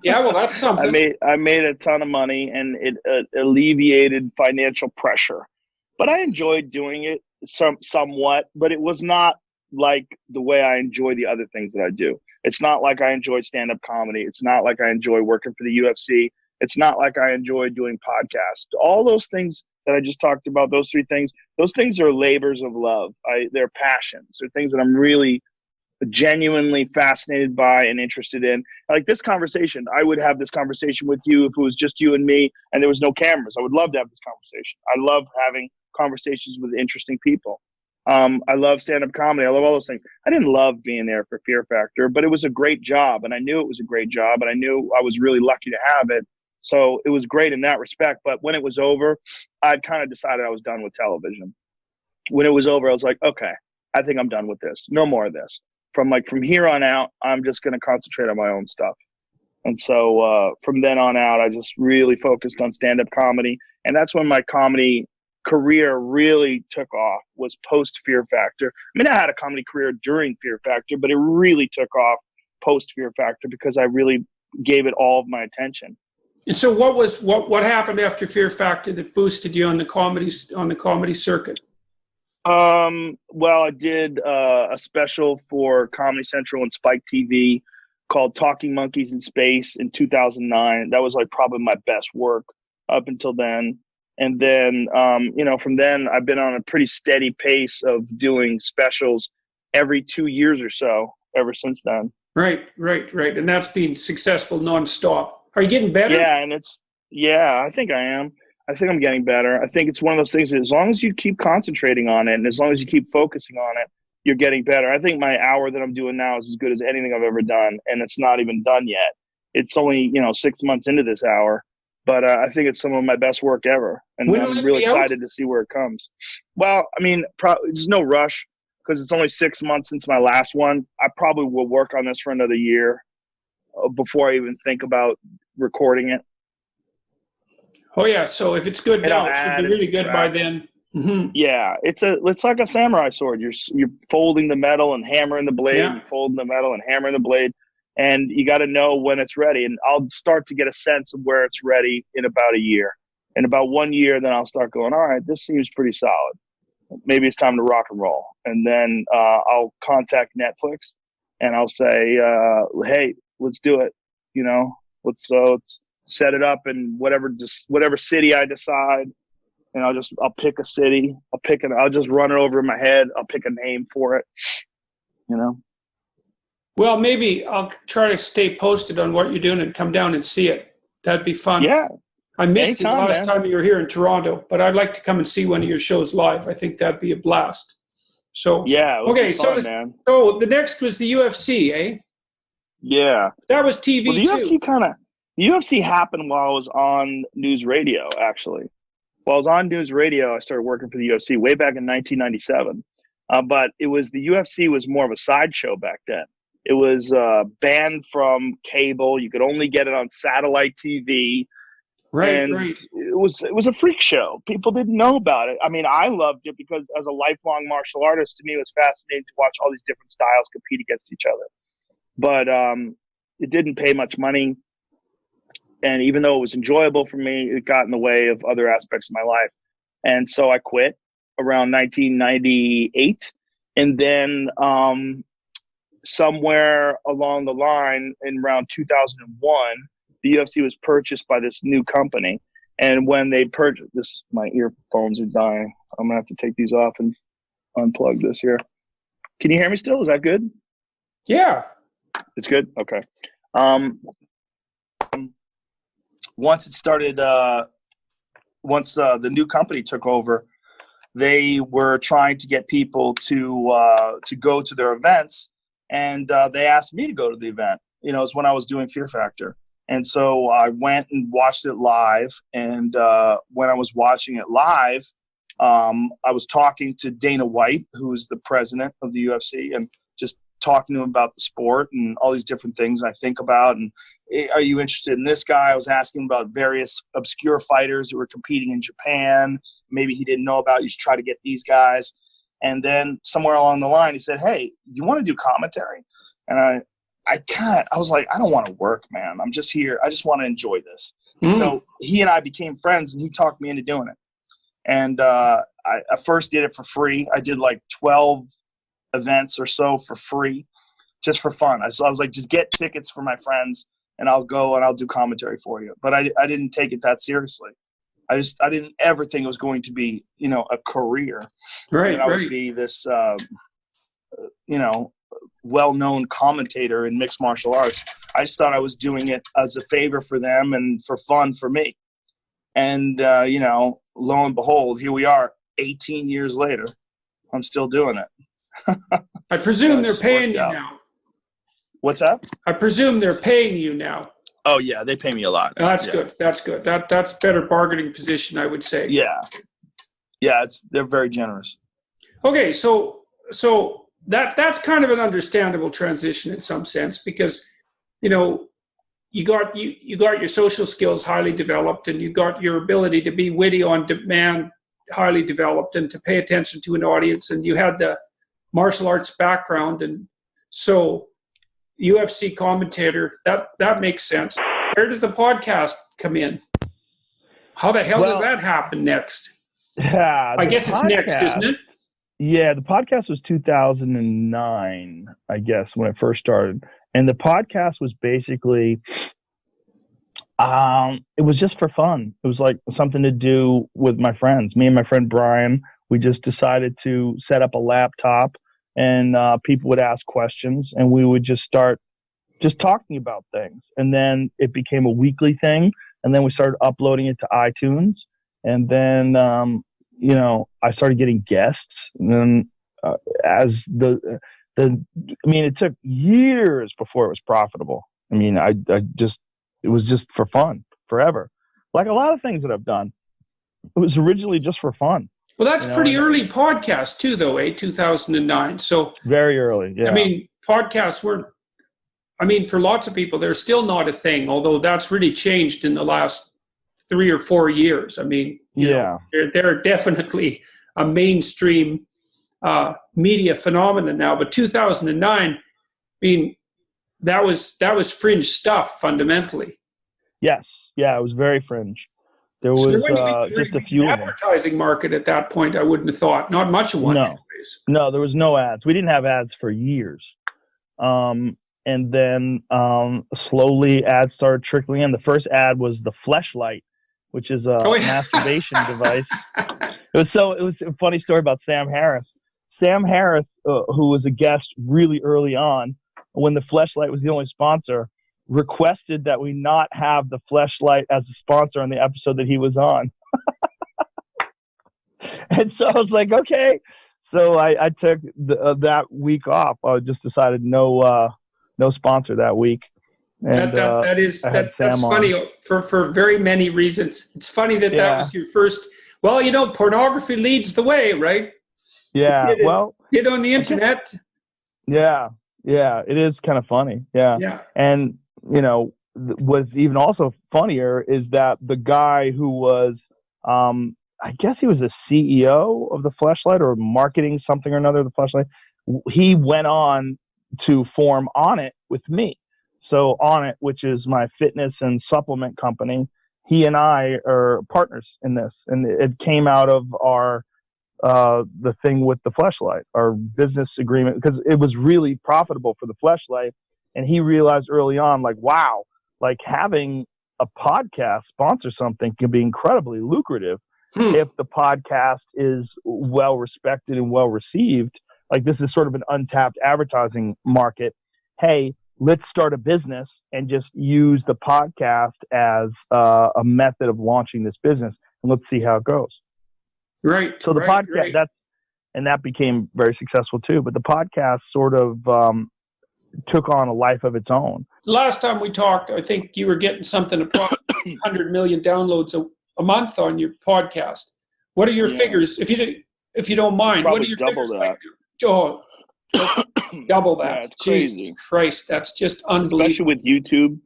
Yeah, well, that's something. I made a ton of money, and it alleviated financial pressure. But I enjoyed doing it somewhat, but it was not like the way I enjoy the other things that I do. It's not like I enjoy stand-up comedy. It's not like I enjoy working for the UFC. It's not like I enjoy doing podcasts. All those things that I just talked about, those three things, those things are labors of love. They're passions. They're things that I'm really genuinely fascinated by and interested in. Like this conversation, I would have this conversation with you if it was just you and me and there was no cameras. I would love to have this conversation. I love having conversations with interesting people. I love stand-up comedy. I love all those things. I didn't love being there for Fear Factor, but it was a great job, and I knew it was a great job, and I knew I was really lucky to have it. So it was great in that respect. But when it was over, I'd kind of decided I was done with television. When it was over, I was like, okay, I think I'm done with this. No more of this. From here on out, I'm just going to concentrate on my own stuff. And so from then on out, I just really focused on stand-up comedy. And that's when my comedy career really took off, was post Fear Factor. I mean, I had a comedy career during Fear Factor, but it really took off post Fear Factor because I really gave it all of my attention. And so what happened after Fear Factor that boosted you on the comedy circuit? Well, I did a special for Comedy Central and Spike TV called Talking Monkeys in Space in 2009. That was like probably my best work up until then. And then, from then I've been on a pretty steady pace of doing specials every 2 years or so ever since then. Right. And that's been successful nonstop. Are you getting better? Yeah, I think I am. I think I'm getting better. I think it's one of those things that as long as you keep concentrating on it and as long as you keep focusing on it, you're getting better. I think my hour that I'm doing now is as good as anything I've ever done, and it's not even done yet. It's only, 6 months into this hour, but I think it's some of my best work ever, and I'm really excited to see where it comes. Well, I mean, there's no rush because it's only 6 months since my last one. I probably will work on this for another year before I even think about recording it. Oh yeah, so if it's good now, it should be really good by then. Mm-hmm. Yeah, it's like a samurai sword. You're folding the metal and hammering the blade. Yeah. You're folding the metal and hammering the blade, and you got to know when it's ready. And I'll start to get a sense of where it's ready in about a year. In about 1 year, then I'll start going, all right, this seems pretty solid. Maybe it's time to rock and roll. And then I'll contact Netflix and I'll say, hey, let's do it. Let's set it up in whatever city I decide. And I'll pick a city. I'll just run it over in my head. I'll pick a name for it. Well, maybe I'll try to stay posted on what you're doing and come down and see it. That'd be fun. Yeah. I missed it last time you were here in Toronto, but I'd like to come and see one of your shows live. I think that'd be a blast. So yeah. Okay. Fun, so the next was the UFC, eh? Yeah. That was TV well, the UFC happened while I was on news radio, actually. While I was on news radio, I started working for the UFC way back in 1997. But the UFC was more of a sideshow back then. It was banned from cable. You could only get it on satellite TV. Right. It was a freak show. People didn't know about it. I mean, I loved it because as a lifelong martial artist, to me, it was fascinating to watch all these different styles compete against each other. But it didn't pay much money. And even though it was enjoyable for me, it got in the way of other aspects of my life. And so I quit around 1998. And then somewhere along the line in around 2001, the UFC was purchased by this new company. And when they purchased this, my earphones are dying. I'm going to have to take these off and unplug this here. Can you hear me still? Is that good? Yeah. It's good? Okay. Once it started, once the new company took over, they were trying to get people to go to their events, and they asked me to go to the event. It was when I was doing Fear Factor, and so I went and watched it live. And when I was watching it live, I was talking to Dana White, who's the president of the UFC, and just talking to him about the sport and all these different things I think about. And are you interested in this guy? I was asking about various obscure fighters who were competing in Japan. Maybe he didn't know about. You should try to get these guys. And then somewhere along the line, he said, hey, you want to do commentary? And I was like, I don't want to work, man. I'm just here. I just want to enjoy this. Mm. So he and I became friends, and he talked me into doing it. And I first did it for free. I did like 12 events or so for free, just for fun. I was like, just get tickets for my friends and I'll go and I'll do commentary for you. But I didn't take it that seriously. I didn't ever think it was going to be, a career. Right. And I would be this, well-known commentator in mixed martial arts. I just thought I was doing it as a favor for them and for fun for me. And, lo and behold, here we are 18 years later. I'm still doing it. I presume they're paying you now. What's that? I presume they're paying you now. Oh, yeah, they pay me a lot now. That's good. That's good. That's better bargaining position, I would say. Yeah. Yeah, they're very generous. Okay, so that's kind of an understandable transition in some sense because, you got your social skills highly developed and you got your ability to be witty on demand highly developed and to pay attention to an audience, and you had the martial arts background, and so UFC commentator, that makes sense. Where does the podcast come in? How the hell does that happen next? Yeah, I guess it's next, isn't it? Yeah, the podcast was 2009, I guess, when it first started. And the podcast was basically, it was just for fun. It was like something to do with my friends. Me and my friend Brian, we just decided to set up a laptop and people would ask questions and we would just start just talking about things. And then it became a weekly thing. And then we started uploading it to iTunes. And then, I started getting guests. And then it took years before it was profitable. I mean, it was just for fun forever. Like a lot of things that I've done, it was originally just for fun. Well, that's pretty early podcast too, though, 2009. So very early. Yeah. I mean, podcasts weren't, for lots of people, they're still not a thing, although that's really changed in the last 3 or 4 years. I mean, they're definitely a mainstream media phenomenon now. But 2009, that was fringe stuff fundamentally. Yes. Yeah, it was very fringe. There was just a few advertising market at that point. I wouldn't have thought. Not much of one. No, there was no ads. We didn't have ads for years. And then slowly ads started trickling in. The first ad was the Fleshlight, which is a masturbation device. It was a funny story about Sam Harris. Sam Harris, who was a guest really early on, when the Fleshlight was the only sponsor, requested that we not have the Fleshlight as a sponsor on the episode that he was on. And so I was like, okay. So I took that week off. I just decided no sponsor that week. And that's funny for very many reasons. It's funny that was your first. Well, pornography leads the way, right? Yeah. Get on the internet. Yeah. It is kind of funny. Yeah. And what's even also funnier is that the guy who was, I guess he was the CEO of the Fleshlight or marketing something or another of the Fleshlight. He went on to form On It with me. So On It, which is my fitness and supplement company, he and I are partners in this. And it came out of our, the thing with the Fleshlight, our business agreement, because it was really profitable for the Fleshlight. And he realized early on, like, wow, like having a podcast sponsor something can be incredibly lucrative if the podcast is well respected and well received. Like this is sort of an untapped advertising market. Hey, let's start a business and just use the podcast as a method of launching this business, and let's see how it goes. Right. So the podcast, that became very successful too. But the podcast sort of took on a life of its own. Last time we talked, I think you were getting something approximately 100 million downloads a month on your podcast. What are your figures? If you don't mind, what are your double figures? that. Oh, double that. Yeah, it's crazy. Jesus Christ, that's just unbelievable. Especially with YouTube,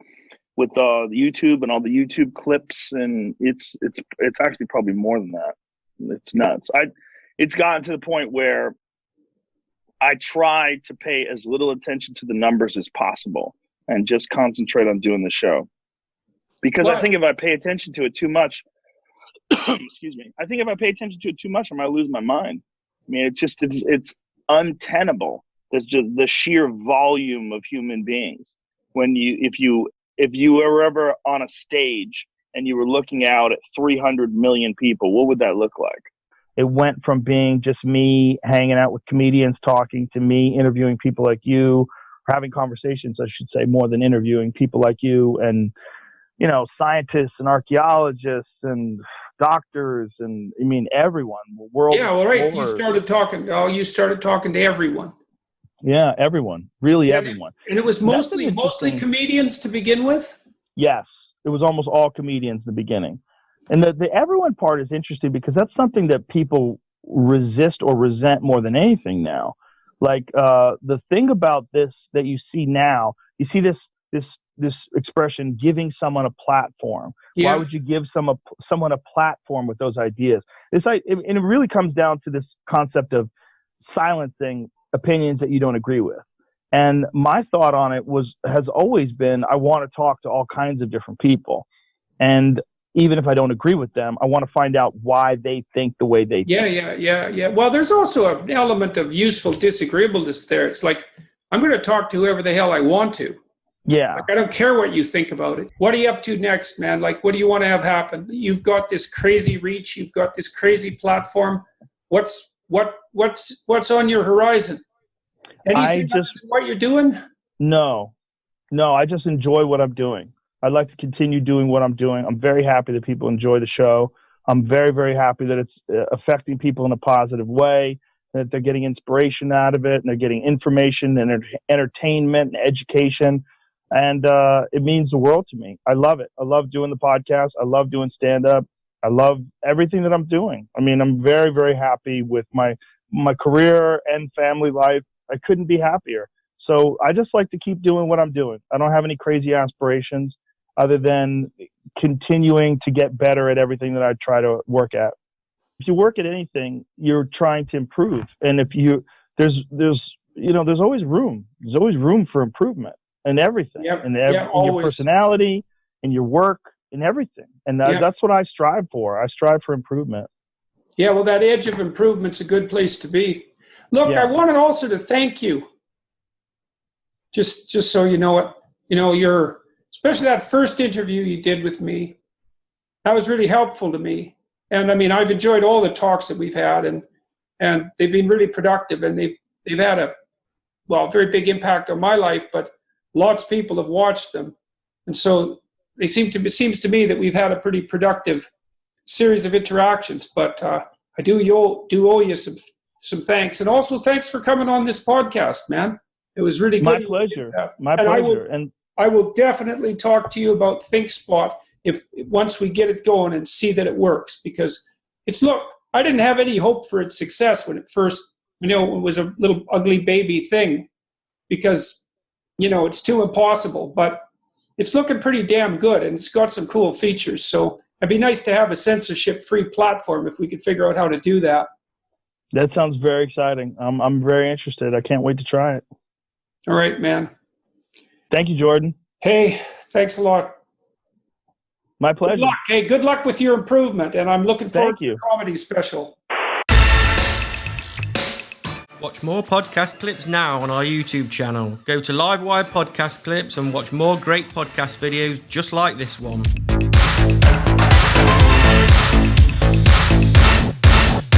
with the YouTube and all the YouTube clips, and it's actually probably more than that. It's nuts. It's gotten to the point where I try to pay as little attention to the numbers as possible and just concentrate on doing the show. Because I think if I pay attention to it too much, excuse me, I think if I pay attention to it too much, I might lose my mind. I mean, it's untenable. There's just the sheer volume of human beings. If you were ever on a stage and you were looking out at 300 million people, what would that look like? It went from being just me hanging out with comedians talking to me interviewing people like you, or having conversations, I should say, more than interviewing people like you and, you know, scientists and archaeologists and doctors and I mean everyone. World Yeah, well, right. explorers. You started talking to everyone. Yeah, everyone. Really everyone. And it was mostly comedians to begin with? Yes. It was almost all comedians in the beginning. And the everyone part is interesting because that's something that people resist or resent more than anything now. Like the thing about this that you see now, you see this expression, giving someone a platform. Yeah. Why would you give someone a platform with those ideas? And it really comes down to this concept of silencing opinions that you don't agree with. And my thought on it has always been, I want to talk to all kinds of different people. And even if I don't agree with them, I want to find out why they think the way they think. Yeah. Well, there's also an element of useful disagreeableness there. It's like, I'm going to talk to whoever the hell I want to. Yeah. Like, I don't care what you think about it. What are you up to next, man? Like, what do you want to have happen? You've got this crazy reach. You've got this crazy platform. What's on your horizon? Anything what you're doing? No, I just enjoy what I'm doing. I'd like to continue doing what I'm doing. I'm very happy that people enjoy the show. I'm very, very happy that it's affecting people in a positive way, that they're getting inspiration out of it, and they're getting information and entertainment and education. And it means the world to me. I love it. I love doing the podcast. I love doing stand-up. I love everything that I'm doing. I mean, I'm very, very happy with my career and family life. I couldn't be happier. So I just like to keep doing what I'm doing. I don't have any crazy aspirations other than continuing to get better at everything that I try to work at. If you work at anything, you're trying to improve. And if there's always room. There's always room for improvement in everything. Yep. In your personality, in your work, in everything. And that's what I strive for. I strive for improvement. Yeah, well, that edge of improvement's a good place to be. Look, I wanted also to thank you. Just so you know it, especially that first interview you did with me, that was really helpful to me. And I mean, I've enjoyed all the talks that we've had, and they've been really productive, and they've had a very big impact on my life, but lots of people have watched them. And so it seems to me that we've had a pretty productive series of interactions, but I do owe you some thanks. And also thanks for coming on this podcast, man. It was really good. My pleasure. My pleasure. And I will definitely talk to you about ThinkSpot once we get it going and see that it works, because I didn't have any hope for its success when it first, it was a little ugly baby thing, because, it's too impossible, but it's looking pretty damn good, and it's got some cool features. So it'd be nice to have a censorship-free platform if we could figure out how to do that. That sounds very exciting. I'm very interested. I can't wait to try it. All right, man. Thank you, Jordan. Hey, thanks a lot. My pleasure. Good luck. Hey, good luck with your improvement, and I'm looking forward to you. the comedy special. Watch more podcast clips now on our YouTube channel. Go to Livewire Podcast Clips and watch more great podcast videos just like this one.